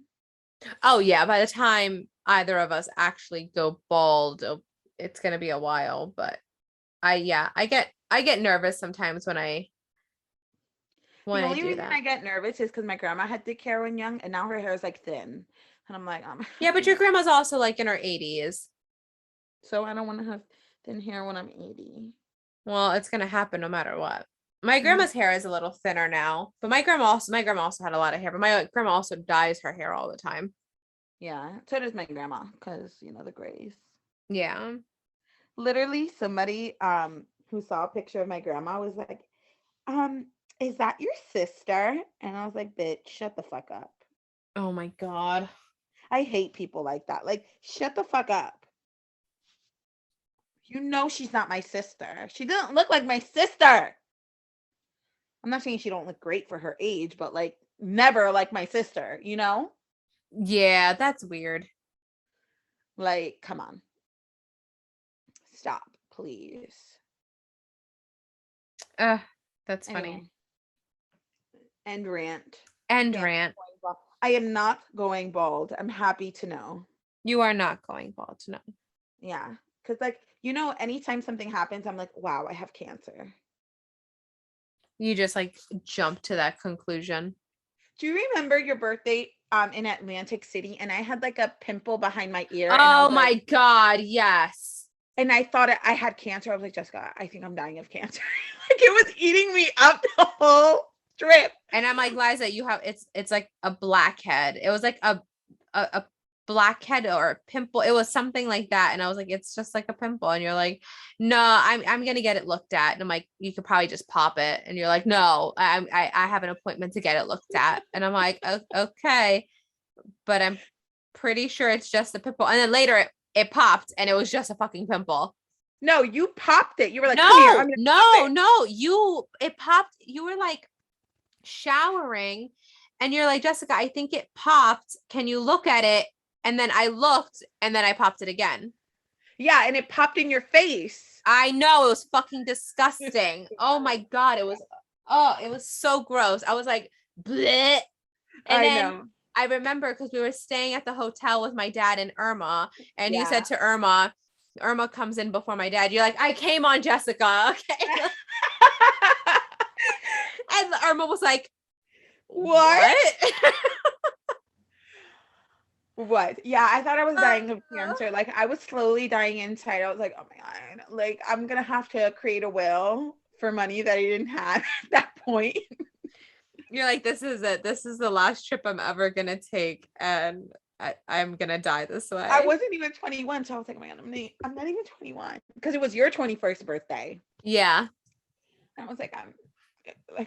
Oh yeah, by the time either of us actually go bald, it's gonna be a while. But I get nervous sometimes when I The when I only do reason that. I get nervous is because my grandma had thick hair when young, and now her hair is like thin. And I'm like, Yeah, but your grandma's also like in her 80s. so I don't want to have thin hair when I'm 80. Well, it's gonna happen no matter what. My Mhm. grandma's hair is a little thinner now, but my grandma also had a lot of hair, but my grandma also dyes her hair all the time. Yeah, so does my grandma, because the grays. Yeah. Literally, somebody who saw a picture of my grandma was like, um, is that your sister? And I was like, bitch, shut the fuck up. Oh my God. I hate people like that. Like, shut the fuck up. You know she's not my sister. She doesn't look like my sister. I'm not saying she don't look great for her age, but like never like my sister, you know? Yeah, that's weird. Like, come on. Stop, please. Uh, that's funny. Anyway, end rant. End Okay, rant. I am not going bald. I'm happy to know. You are not going bald. No. Yeah. Cause like, you know, anytime something happens, I'm like, wow, I have cancer. You just like jump to that conclusion. Do you remember your birthday in Atlantic City? And I had like a pimple behind my ear, and I Oh was like, my God, yes. and I thought I had cancer. I was like, Jessica, I think I'm dying of cancer. Like it was eating me up the whole trip. And I'm like, Liza, you have it's like a blackhead. It was like a blackhead or a pimple. It was something like that. And I was like, it's just like a pimple. And you're like, no, I'm gonna get it looked at. And I'm like, you could probably just pop it. And you're like, no, I have an appointment to get it looked at. And I'm like, okay, but I'm pretty sure it's just a pimple. And then later it popped and it was just a fucking pimple. No, you popped it. You were like, come here. No, I'm gonna no, pop it. no. It popped. You were like showering and you're like, Jessica, I think it popped. Can you look at it? And then I looked and then I popped it again. Yeah, and it popped in your face. I know, it was fucking disgusting. Oh my God. It was so gross. I was like, bleh. And I then know. I remember because we were staying at the hotel with my dad and Irma, and you Yeah. said to Irma comes in before my dad. You're like, I came on Jessica. Okay. And Irma was like, What? What? Yeah, I thought I was dying of cancer. Like I was slowly dying inside. I was like, oh my God. Like I'm gonna have to create a will for money that I didn't have at that point. You're like, this is it. This is the last trip I'm ever gonna take, and I'm gonna die this way. I wasn't even 21, so I was like, oh my God, I'm not even 21. Because it was your 21st birthday. Yeah. I was like,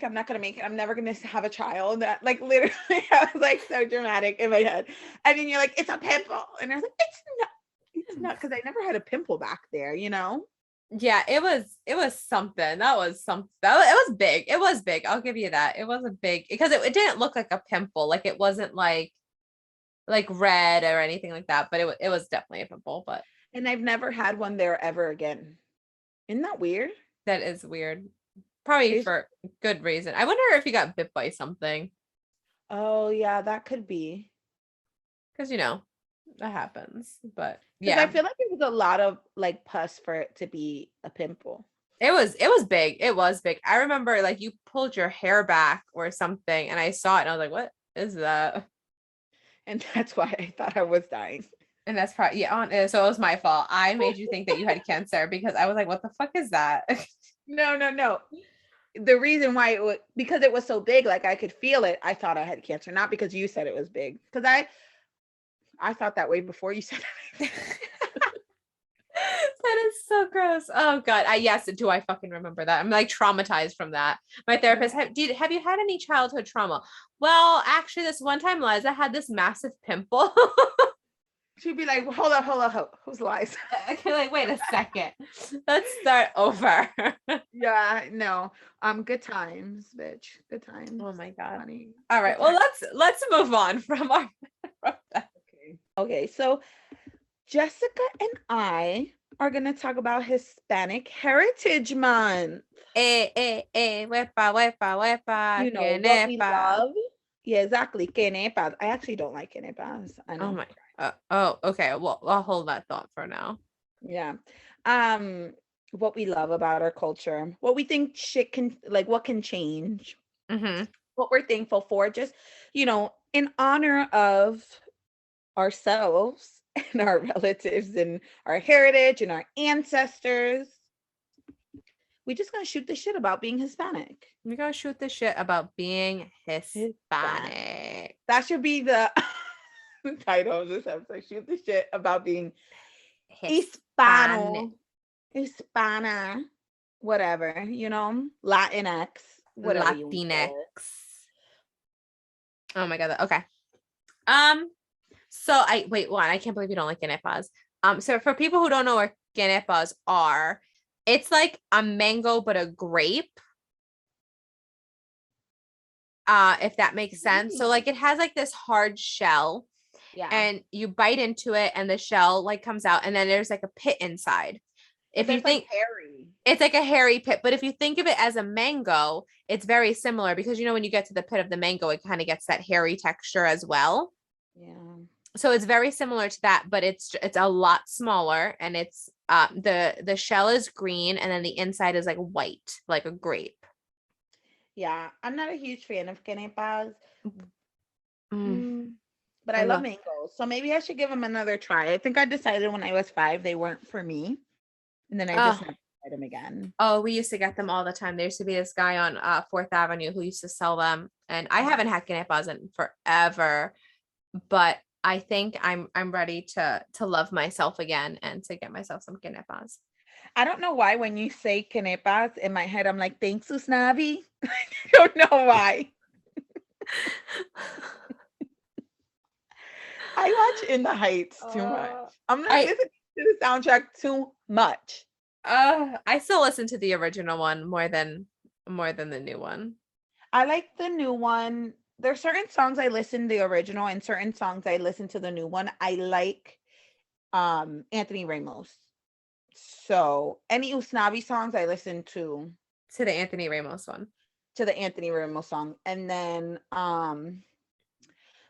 I'm not gonna make it. I'm never gonna have a child. That like literally, I was like so dramatic in my head. And then you're like, it's a pimple, and I was like, it's not, because I never had a pimple back there, you know. Yeah, it was something. That was something. It was big. It was big. I'll give you that. It was a big because it didn't look like a pimple. Like it wasn't like red or anything like that. But it was definitely a pimple. But And I've never had one there ever again. Isn't that weird? that is weird. Probably for good reason. I wonder if you got bit by something. Oh yeah, that could be. Because that happens. But Because yeah, I feel like it was a lot of like pus for it to be a pimple. it was big. It was big. I remember like you pulled your hair back or something, and I saw it, and I was like, "What is that?" And that's why I thought I was dying. And that's probably so it was my fault. I made you think that you had cancer because I was like, "What the fuck is that?" No. The reason why it was because it was so big, like I could feel it. I thought I had cancer, not because you said it was big. Because I thought that way before you said it. That is so gross. Oh God. Yes, do I fucking remember that? I'm like traumatized from that. My therapist, have you had any childhood trauma? Well, actually, this one time Liza had this massive pimple. She'd be like, hold up. Who's Liza? Okay, like, wait a second. Let's start over. Yeah, no. Good times, bitch. Good times. Oh my God. Funny. All right. Well, let's move on from our Okay, so Jessica and I are gonna talk about Hispanic Heritage Month. Wepa, wepa, You know what we love? Yeah, exactly. Quenepas. I actually don't like quenepas. I know. Oh my. Okay. Well, I'll hold that thought for now. Yeah. What we love about our culture, what we think shit can like what can change, what we're thankful for, just in honor of ourselves and our relatives and our heritage and our ancestors. We just gonna shoot the shit about being Hispanic. We're gonna shoot the shit about being Hispanic. That should be the title of this episode. Shoot the shit about being Hispano, Hispana, whatever, Latinx, whatever. Latinx. Oh my God. Okay. So I can't believe you don't like quenepas. So for people who don't know what quenepas are, it's like a mango but a grape. if that makes sense. So like it has like this hard shell Yeah. and you bite into it and the shell like comes out and then there's like a pit inside. If you think hairy. it's like a hairy pit, but if you think of it as a mango, it's very similar because when you get to the pit of the mango, it kind of gets that hairy texture as well. Yeah. So it's very similar to that, but it's a lot smaller and it's the shell is green and then the inside is like white, like a grape. Yeah, I'm not a huge fan of quenepas, Mm, but I love mangoes. So maybe I should give them another try. I think I decided when I was 5 they weren't for me, and then I just never tried them again. Oh, we used to get them all the time. There used to be this guy on 4th Avenue who used to sell them, and I haven't had quenepas in forever, but I think I'm ready to love myself again and to get myself some quenepas. I don't know why when you say quenepas in my head I'm like, thanks, Usnavi. I don't know why. I watch In the Heights too much. I'm not listening to the soundtrack too much. I still listen to the original one more than the new one. I like the new one. There's certain songs I listen to the original and certain songs I listen to the new one. I like Anthony Ramos. So any Usnavi songs I listen to the Anthony Ramos one. To the Anthony Ramos song. And then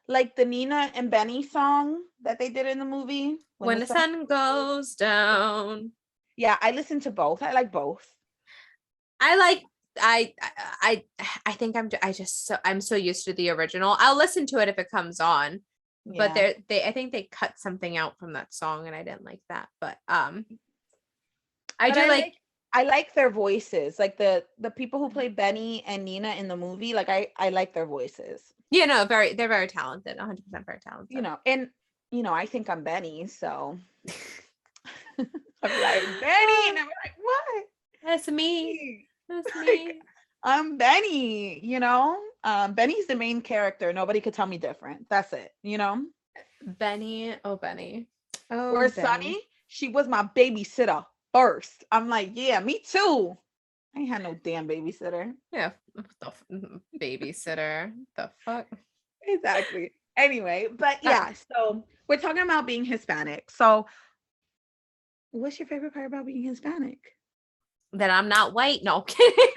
like the Nina and Benny song that they did in the movie. When the sun goes down. Yeah, I listen to both. I like both. I think I'm so used to the original. I'll listen to it if it comes on. Yeah. But I think they cut something out from that song and I didn't like that. But I like their voices. Like the people who play Benny and Nina in the movie, like I like their voices. Yeah, no, they're very talented, 100% very talented. And I think I'm Benny, so I'm like, Benny, and I'm like, what? That's me. That's me. I'm Benny, Benny's the main character. Nobody could tell me different. That's it, Benny. Oh, Benny. Oh, whereas Sunny, she was my babysitter first. I'm like, yeah, me too. I ain't had no damn babysitter. Yeah, the babysitter. The fuck? Exactly. Anyway, but yeah, so we're talking about being Hispanic. So what's your favorite part about being Hispanic? That I'm not white. No, kidding.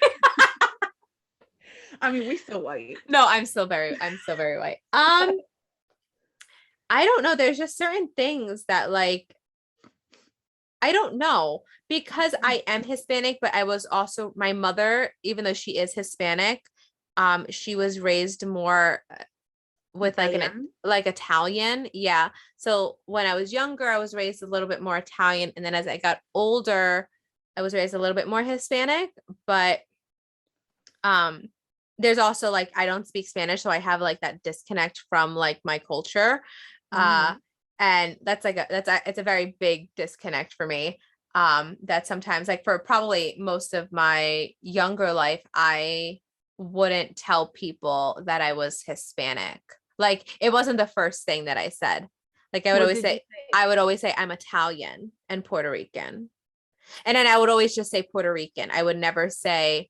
I mean, we still white. No, I'm still very white. I don't know. There's just certain things that like, I don't know, because I am Hispanic, but I was also, my mother, even though she is Hispanic, she was raised more with like Italian. Yeah. So when I was younger, I was raised a little bit more Italian. And then as I got older, I was raised a little bit more Hispanic, but there's also like, I don't speak Spanish. So I have like that disconnect from like my culture. And that's like it's a very big disconnect for me. That sometimes like for probably most of my younger life, I wouldn't tell people that I was Hispanic. Like it wasn't the first thing that I said. Like I would always say I'm Italian and Puerto Rican. And then I would always just say Puerto Rican. I would never say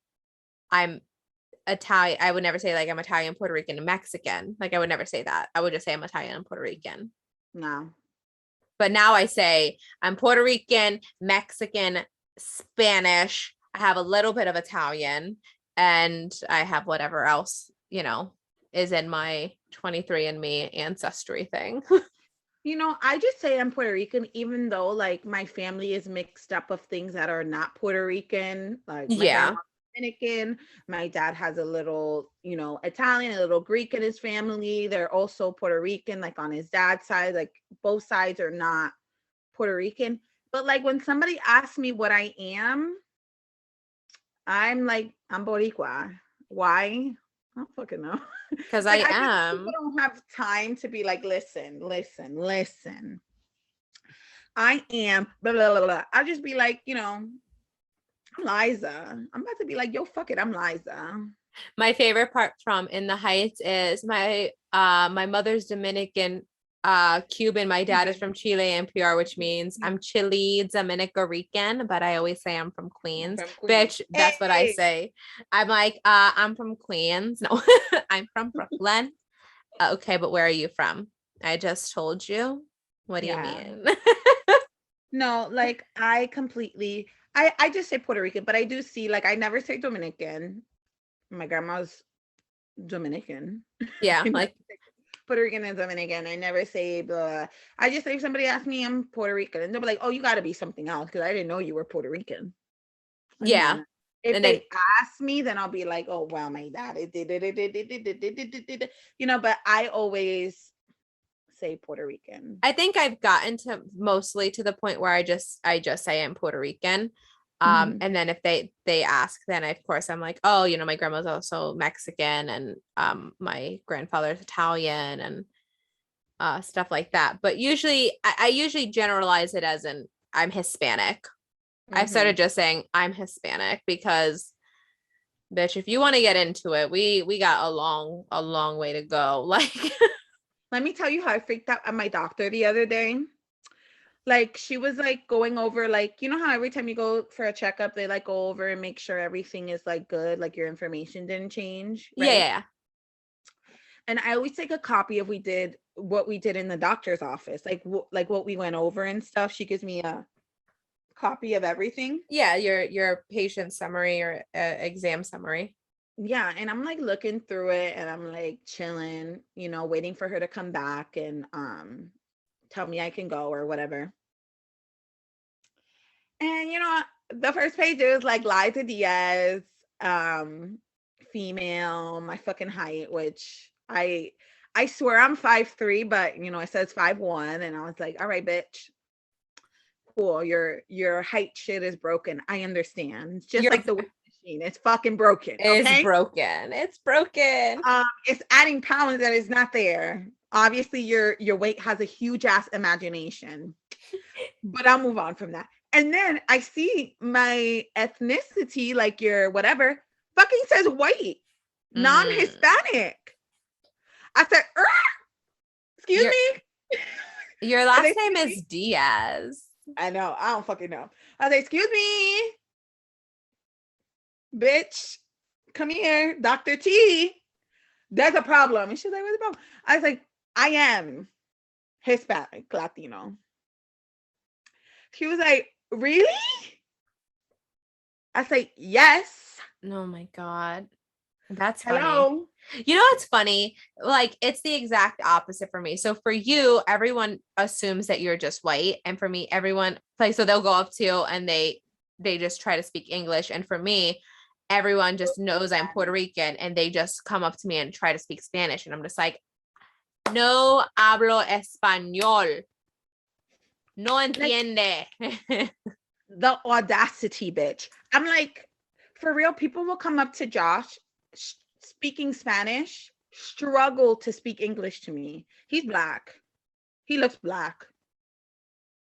I'm Italian. I would never say like I'm Italian, Puerto Rican, and Mexican. Like I would never say that. I would just say I'm Italian and Puerto Rican. No. But now I say I'm Puerto Rican, Mexican, Spanish. I have a little bit of Italian, and I have whatever else, is in my 23andMe ancestry thing. I just say I'm Puerto Rican, even though like my family is mixed up of things that are not Puerto Rican. Like my grandma's Dominican, my dad has a little, Italian, a little Greek in his family. They're also Puerto Rican, like on his dad's side, like both sides are not Puerto Rican. But like when somebody asks me what I am, I'm like, I'm Boricua. Why? I don't fucking know. Because like, I am. People don't have time to be like, listen. I am blah, blah, blah, blah. I'll just be like, I'm Laiza. I'm about to be like, yo, fuck it, I'm Laiza. My favorite part from In the Heights is my mother's Dominican, Cuban. My dad is from Chile and PR, which means I'm Chile Dominican Rican, but I always say I'm from I'm Queens. from Queens. Bitch, that's what I Hey. say. I'm like, I'm from Queens. No, I'm from Brooklyn. Okay, but where are you from? I just told you. What do you Yeah. mean? No, like I just say Puerto Rican, but I do see like I never say Dominican. My grandma's Dominican. Yeah, I never like say Puerto Rican and Dominican. I never say blah. I just say if somebody asks me I'm Puerto Rican, and they'll be like, "Oh, you got to be something else," because I didn't know you were Puerto Rican. And yeah. then if And then they ask me, then I'll be like, "Oh, well, my dad, But I always say Puerto Rican. I think I've gotten to mostly to the point where I just say I'm Puerto Rican. Mhm. And then if they ask, then of course I'm like, oh, my grandma's also Mexican and my grandfather's Italian and stuff like that. But usually I usually generalize it as in I'm Hispanic. I've started Mhm. just saying I'm Hispanic because bitch, if you want to get into it, we got a long way to go. Like Let me tell you how I freaked out at my doctor the other day. Like she was like going over like you know how every time you go for a checkup they like go over and make sure everything is like good, like your information didn't change, yeah, right? yeah. And I always take a copy of what we did in the doctor's office, like what we went over and stuff. She gives me a copy of everything. Yeah, your patient summary or exam summary. Yeah, and I'm like looking through it and I'm like chilling, waiting for her to come back and tell me I can go or whatever. And the first page is like Liza Diaz, um, female, my fucking height, which I swear I'm 5'3", but it says 5'1", and I was like, all right, bitch, cool. Your height shit is broken. I understand. It's just Your like the weight machine. It's fucking broken. is Okay. broken. It's broken. It's adding pounds that is not there. Obviously, your weight has a huge ass imagination. But I'll move on from that. And then I see my ethnicity, like your whatever, fucking says white, Mm. non-Hispanic. I said, excuse Your me. your I said, last name excuse is me. Diaz. I know. I don't fucking know. I said, excuse me, bitch. Come here, Dr. T. There's a problem. And she's like, what's the problem? I was like, I am Hispanic, Latino. She was like, really? I say, yes. Oh my God. That's funny. Hello. You know what's funny? Like it's the exact opposite for me. So for you, everyone assumes that you're just white. And for me, everyone like so they'll go up to you and they just try to speak English. And for me, everyone just knows I'm Puerto Rican and they just come up to me and try to speak Spanish. And I'm just like, no hablo español. No Like entiende. the audacity, bitch. I'm like, for real, people will come up to Josh speaking Spanish, struggle to speak English to me. He's black. He looks black.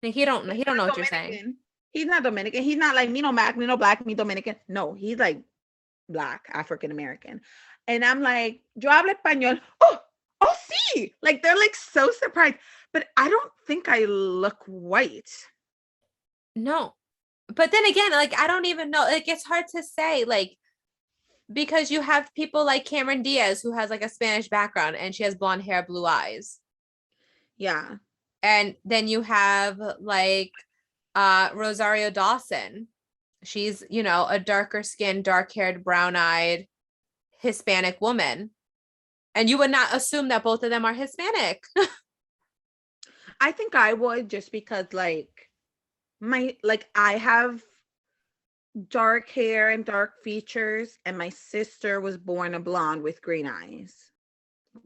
He He's don't know not what you're saying. Dominican. He's not Dominican. He's not like me, no black, me no black, me Dominican. No, he's like black, African American. And I'm like, yo hablo español. Oh, sí. Like they're like so surprised. But I don't think I look white. No. But then again, like I don't even know. Like it's hard to say, like, because you have people like Cameron Diaz who has like a Spanish background and she has blonde hair, blue eyes. Yeah. And then you have like Rosario Dawson. She's, a darker skinned, dark haired, brown eyed Hispanic woman. And you would not assume that both of them are Hispanic. I think I would just because I have dark hair and dark features, and my sister was born a blonde with green eyes,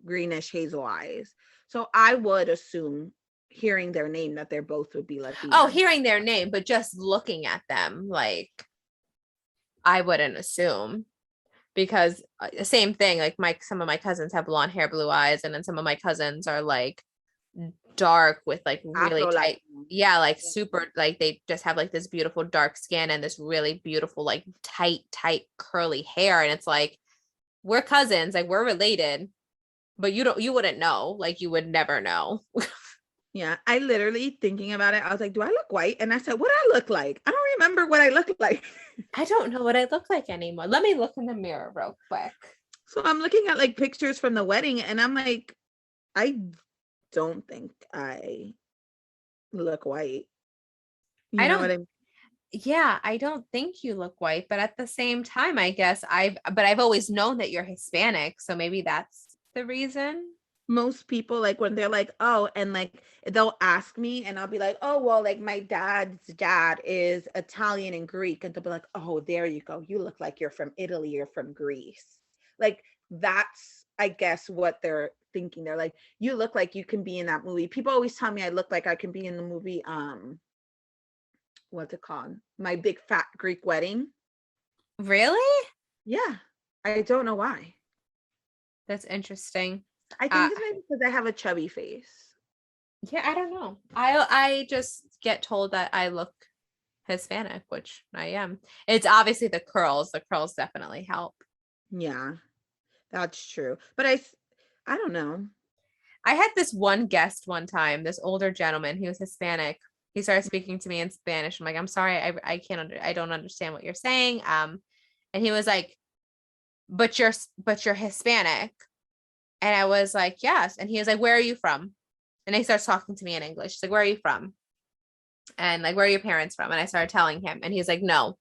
greenish hazel eyes. So I would assume, hearing their name, that they're both would be Oh, Latina. hearing their name, but just looking at them, like I wouldn't assume because same thing, like some of my cousins have blonde hair, blue eyes, and then some of my cousins are like dark with like really Afro tight, Latino. yeah, like super, like they just have like this beautiful dark skin and this really beautiful like tight curly hair, and it's like we're cousins, like we're related, but you wouldn't know. Like you would never know. Yeah, I literally thinking about it, I was like, do I look white? And I said, what do I look like? I don't remember what I look like. I don't know what I look like anymore. Let me look in the mirror real quick. So I'm looking at like pictures from the wedding and I'm like, I don't think I look white. I You know what don't I mean? Yeah, I don't think you look white, but at the same time, I guess I've always known that you're Hispanic, so maybe that's the reason. Most people like when they're like, oh, and like they'll ask me and I'll be like, oh, well, like my dad's dad is Italian and Greek. And they'll be like, oh, there you go. You look like you're from Italy or from Greece. Like that's, I guess, what they're thinking. They're like, you look like you can be in that movie. People always tell me I look like I can be in the movie, what's it called? My Big Fat Greek Wedding. Really? Yeah. I don't know why. That's interesting. I Uh, think it's maybe because I have a chubby face. yeah, I don't know. I just get told that I look Hispanic, which I am. It's obviously the curls. The curls definitely help. Yeah, that's true. But I don't know. I had this one guest one time, this older gentleman, he was Hispanic. He started speaking to me in Spanish. I'm like, I'm sorry, I don't understand what you're saying. And he was like, but you're Hispanic. And I was like, yes. And he was like, where are you from? And he starts talking to me in English. He's like, where are you from? And like, where are your parents from? And I started telling him, and he's like, no.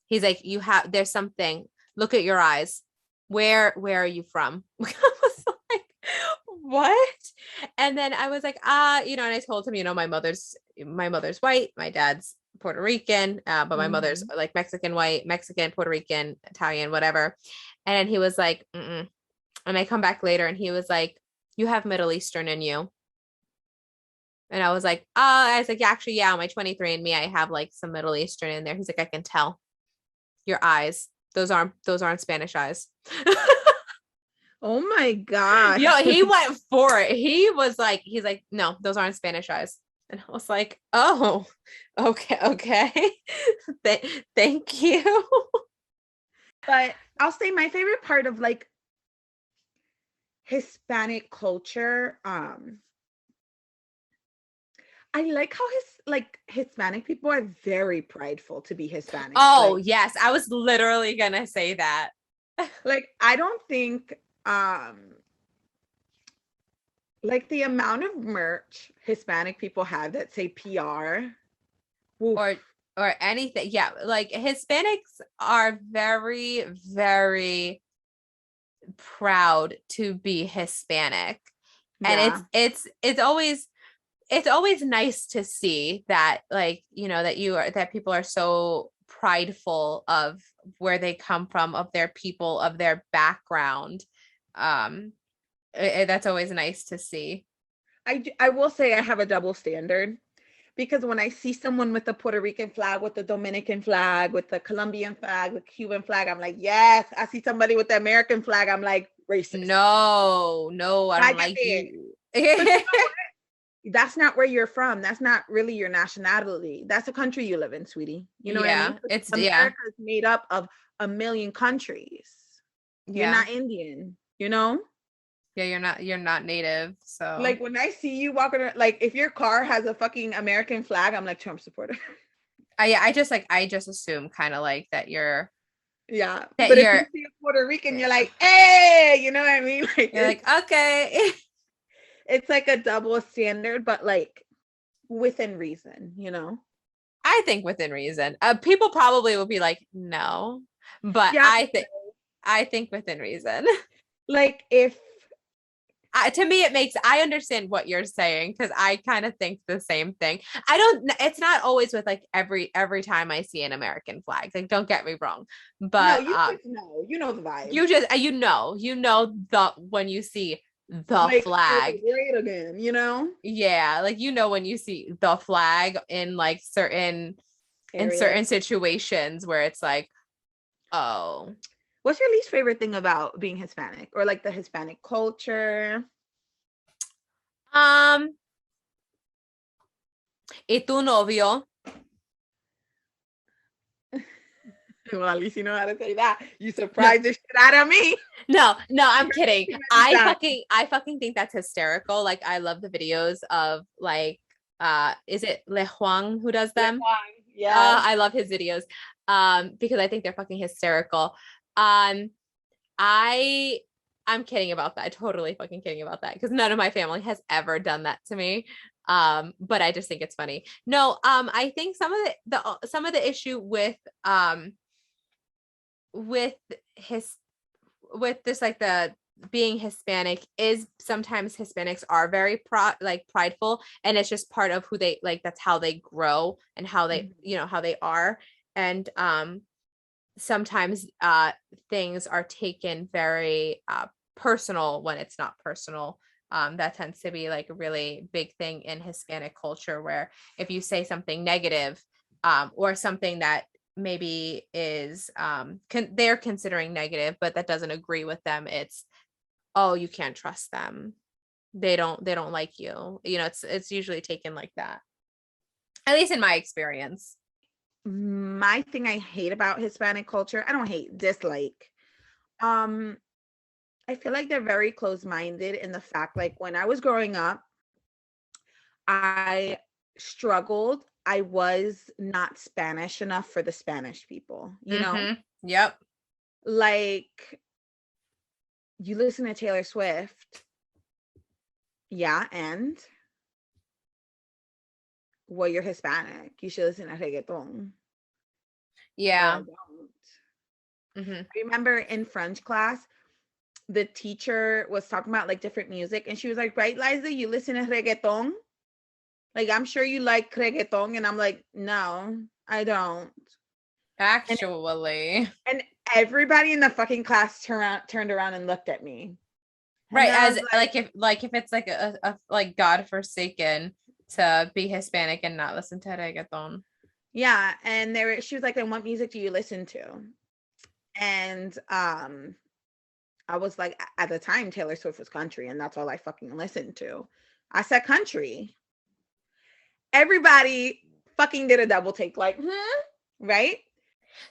He's like, there's something. Look at your eyes. Where are you from? I was like, what? And then I was like, and I told him, my mother's white, my dad's Puerto Rican, but my mother's Mhm. like Mexican white, Mexican, Puerto Rican, Italian, whatever. And he was like, mm-mm. And I come back later and he was like, you have Middle Eastern in you. And I was like, yeah, actually, yeah, on my 23 and me, I have like some Middle Eastern in there. He's like, I can tell your eyes. Those aren't Spanish eyes. Oh my God. He went for it. He's like, no, those aren't Spanish eyes. And I was like, oh, okay, okay. Thank you. But I'll say my favorite part of like Hispanic culture, I like how Hispanic people are very prideful to be Hispanic. Oh, yes. I was literally gonna say that. Like I don't think like the amount of merch Hispanic people have that say PR. or Oof. or anything. Yeah, like Hispanics are very, very proud to be Hispanic. And it's Yeah. it's it's always it's always nice to see that, like, that people are so prideful of where they come from, of their people, of their background. um that's always nice to see. I will say I have a double standard because when I see someone with the Puerto Rican flag, with the Dominican flag, with the Colombian flag, the Cuban flag, I'm like, yes. I see somebody with the American flag, I'm like, racist. No, I don't like Cállate. you. Because you know what? That's not where you're from. That's not really your nationality. That's the country you live in, sweetie. You know what I mean? Yeah, it's yeah, America is made up of a million countries. You're yeah, not Indian, you know? yeah. You're not native, so Like when I see you walking around, like if your car has a fucking American flag, I'm like Trump supporter. I just assume kind of like that you're Yeah. that But if you you're see a Puerto Rican, you're like, hey, you know what I mean? Like you're like, okay. it's like a double standard, but like within reason, you know? I think within reason. People probably will be like, no, but Yeah. I think within reason. Like if To me, I understand what you're saying, because I kind of think the same thing. I don't, it's not always with like every time I see an American flag. Like, don't get me wrong, no, but you just know, you know the vibe. you know the when you see the Like it's flag. great again, you know? Yeah, like when you see the flag in like Area. certain situations where it's like, oh, What's your least favorite thing about being Hispanic or like the Hispanic culture? um, ¿y tu novio? Well, at least you know how to say that. You surprised the shit out of me. No, I'm kidding. I fucking think that's hysterical. Like I love the videos of like is it Le Huang who does them? Yeah. I love his videos. Because I think they're fucking hysterical. Um I I'm kidding about that. Totally fucking kidding about that because none of my family has ever done that to me. But I just think it's funny. No, I think some of the issue with his with this like the being Hispanic is sometimes Hispanics are very prideful, and it's just part of who they like, that's how they grow and how they how they are. And sometimes things are taken very personal when it's not personal. That tends to be like a really big thing in Hispanic culture, where if you say something negative or something that maybe is they're considering negative, but that doesn't agree with them, it's, oh, you can't trust them. They don't like you. It's usually taken like that. At least in my experience. My thing I hate about Hispanic culture, I don't hate, dislike. I feel like they're very close-minded in the fact, like when I was growing up, I struggled. I was not Spanish enough for the Spanish people, Yep. Like you listen to Taylor Swift. Yeah, and well, you're Hispanic. You should listen to reggaeton. Yeah. But I don't. I remember in French class, the teacher was talking about like different music, and she was like, "Right, Liza, you listen to reggaeton? Like, I'm sure you like reggaeton." And I'm like, "No, I don't." Actually. And everybody in the fucking class turned around and looked at me. Right, as if it's like a like God forsaken to be Hispanic and not listen to reggaeton. Yeah, and she was like, "And what music do you listen to?" And I was like, at the time, Taylor Swift was country, and that's all I fucking listened to. I said country. Everybody fucking did a double take, like, right?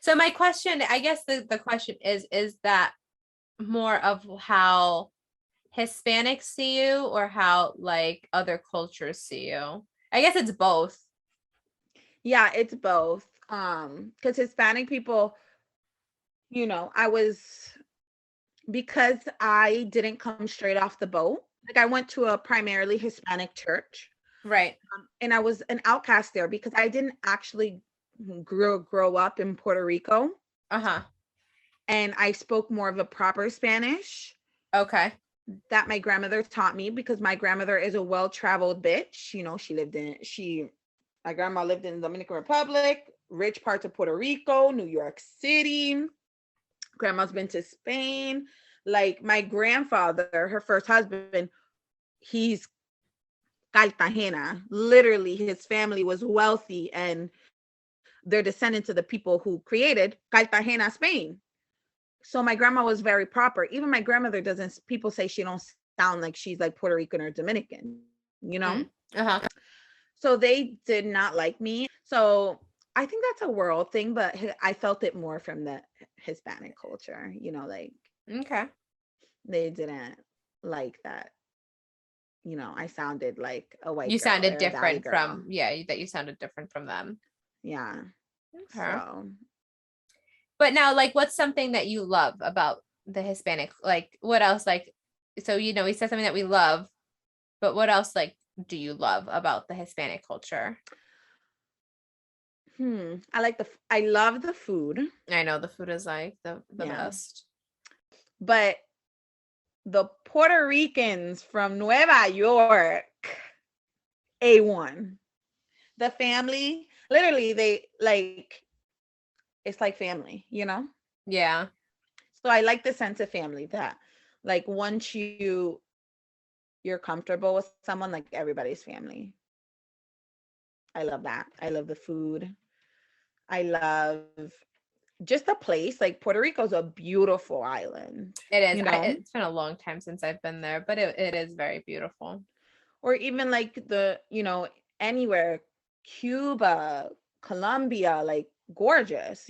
So my question, I guess the question is that more of how Hispanics see you or how like other cultures see you? I guess it's both. Yeah, it's both. Because Hispanic people, because I didn't come straight off the boat. Like I went to a primarily Hispanic church. Right. And I was an outcast there because I didn't actually grow up in Puerto Rico. Uh-huh. And I spoke more of a proper Spanish. Okay. That my grandmother taught me, because my grandmother is a well-traveled bitch. My grandma lived in the Dominican Republic, rich parts of Puerto Rico, New York City. Grandma's been to Spain. Like my grandfather, her first husband, he's Cartagena. Literally, his family was wealthy, and they're descendants of the people who created Cartagena, Spain. So my grandma was very proper. Even my grandmother doesn't, people say she don't sound like she's like Puerto Rican or Dominican, Uh-huh. So they did not like me. So I think that's a world thing, but I felt it more from the Hispanic culture, like Okay. they didn't like that. I sounded like a white You girl sounded or a valley different girl. that you sounded different from them. Yeah. Okay. So, but now, like, what's something that you love about the Hispanic? Like, what else? Like, so we said something that we love, but what else, like, do you love about the Hispanic culture? I love the food. I know the food is like the best. But the Puerto Ricans from Nueva York, A1. The family, literally, they like, it's like family, Yeah. So I like the sense of family that, like, once you're comfortable with someone, like everybody's family. I love that. I love the food. I love just the place. Like Puerto Rico's a beautiful island. It is. It's been a long time since I've been there, but it is very beautiful. Or even like anywhere, Cuba, Colombia, like gorgeous,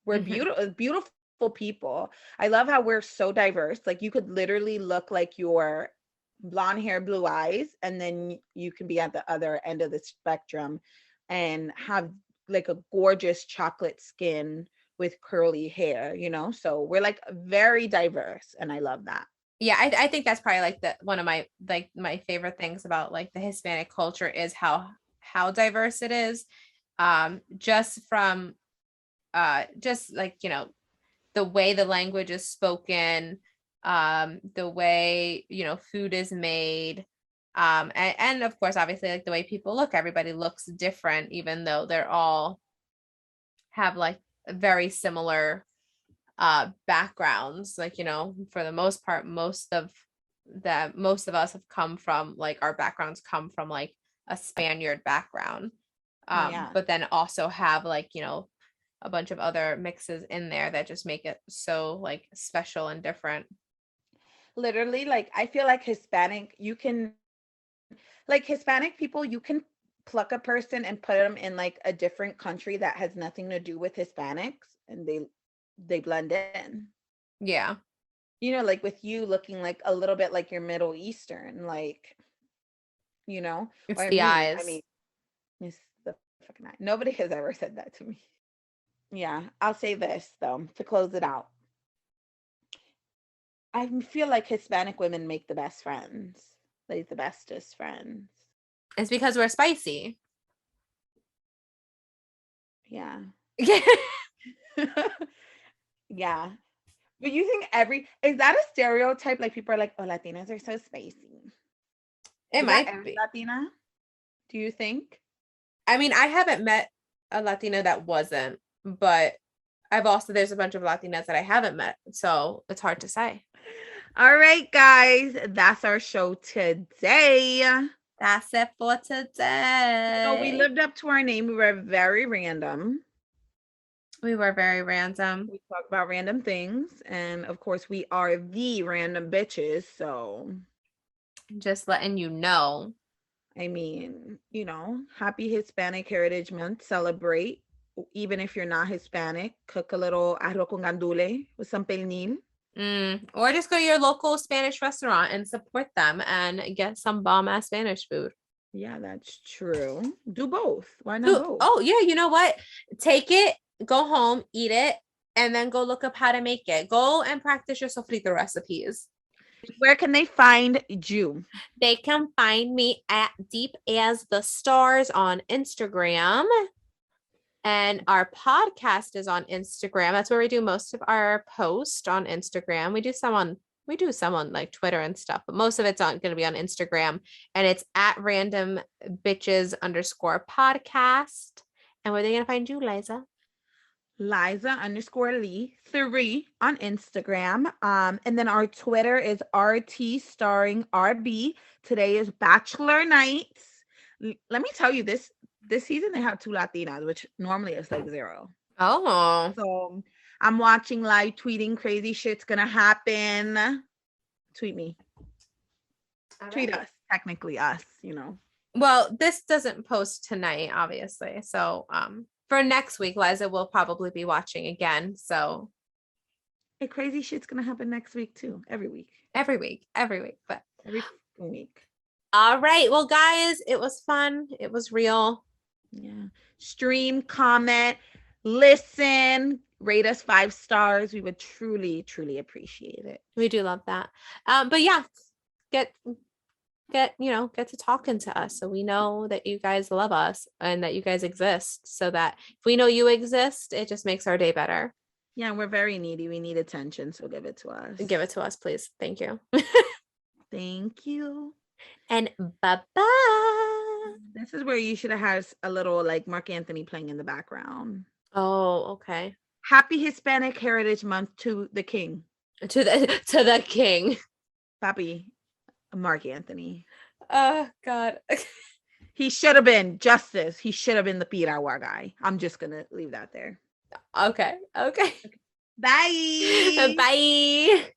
We're beautiful people. I love how we're so diverse. Like you could literally look like your blonde hair, blue eyes, and then you can be at the other end of the spectrum and have like a gorgeous chocolate skin with curly hair, So we're like very diverse, and I love that. Yeah, I think that's probably like one of my my favorite things about like the Hispanic culture is how diverse it is. Just from just like, the way the language is spoken, the way, food is made, and of course, obviously, like the way people look, everybody looks different, even though they're all have like very similar backgrounds. Like, for the most part, most of us have come from like our backgrounds come from like a Spaniard background. Yeah. But then also have like, a bunch of other mixes in there that just make it so like special and different. Literally, like I feel like Hispanic people, you can pluck a person and put them in like a different country that has nothing to do with Hispanics, and they blend in. Yeah. Like with you looking like a little bit like you're Middle Eastern, like, It's or the me. eyes. I mean, it's the fucking eye. Nobody has ever said that to me. Yeah, I'll say this though to close it out. I feel like Hispanic women make the best friends, like the bestest friends. It's because we're spicy. Yeah. Yeah. Yeah. But you think is that a stereotype? Like people are like, oh, Latinas are so spicy. It Is might that every be. Latina? Do you think? I mean, I haven't met a Latina that wasn't, but there's a bunch of Latinas that I haven't met, so it's hard to say. All right, guys, that's our show today. That's it for today. We lived up to our name. We were very random. We were very random. We talk about random things, and of course, we are the random bitches. So, just letting you know. I mean, happy Hispanic Heritage Month. Celebrate. Even if you're not Hispanic, cook a little arroz con gandule with some pernil. Or just go to your local Spanish restaurant and support them and get some bomb ass Spanish food. Yeah, that's true. Do both. Why not both? Oh, yeah. You know what? Take it, go home, eat it, and then go look up how to make it. Go and practice your sofrito recipes. Where can they find you? They can find me at Deep as the Stars on Instagram. And our podcast is on Instagram. That's where we do most of our posts on Instagram. We do some on like Twitter and stuff, but most of it's going to be on Instagram. And it's at random bitches _podcast. And where are they going to find you, Liza? Liza_Lee 3 on Instagram. And then our Twitter is RT starring RB. Today is Bachelor Nights. Let me tell you this season they have 2 Latinas, which normally it's like 0. Oh. So I'm watching live tweeting. Crazy shit's gonna happen. Tweet me. Tweet us. Technically us, Well, this doesn't post tonight, obviously. So for next week, Liza will probably be watching again. So hey, crazy shit's gonna happen next week too. Every week. But every week. All right. Well, guys, it was fun. It was real. Yeah. Stream, comment, listen, rate us 5 stars. We would truly, truly appreciate it. We do love that. But yeah, get to talking to us so we know that you guys love us and that you guys exist, so that if we know you exist, it just makes our day better. Yeah, we're very needy. We need attention, so give it to us. Please. Thank you. Thank you. And bye-bye. This is where you should have had a little like Mark Anthony playing in the background. Oh, okay. Happy Hispanic Heritage Month to the king. To the king. Papi, Mark Anthony. Oh, God. He should have been justice. He should have been the Piragua guy. I'm just going to leave that there. Okay. Bye. Bye.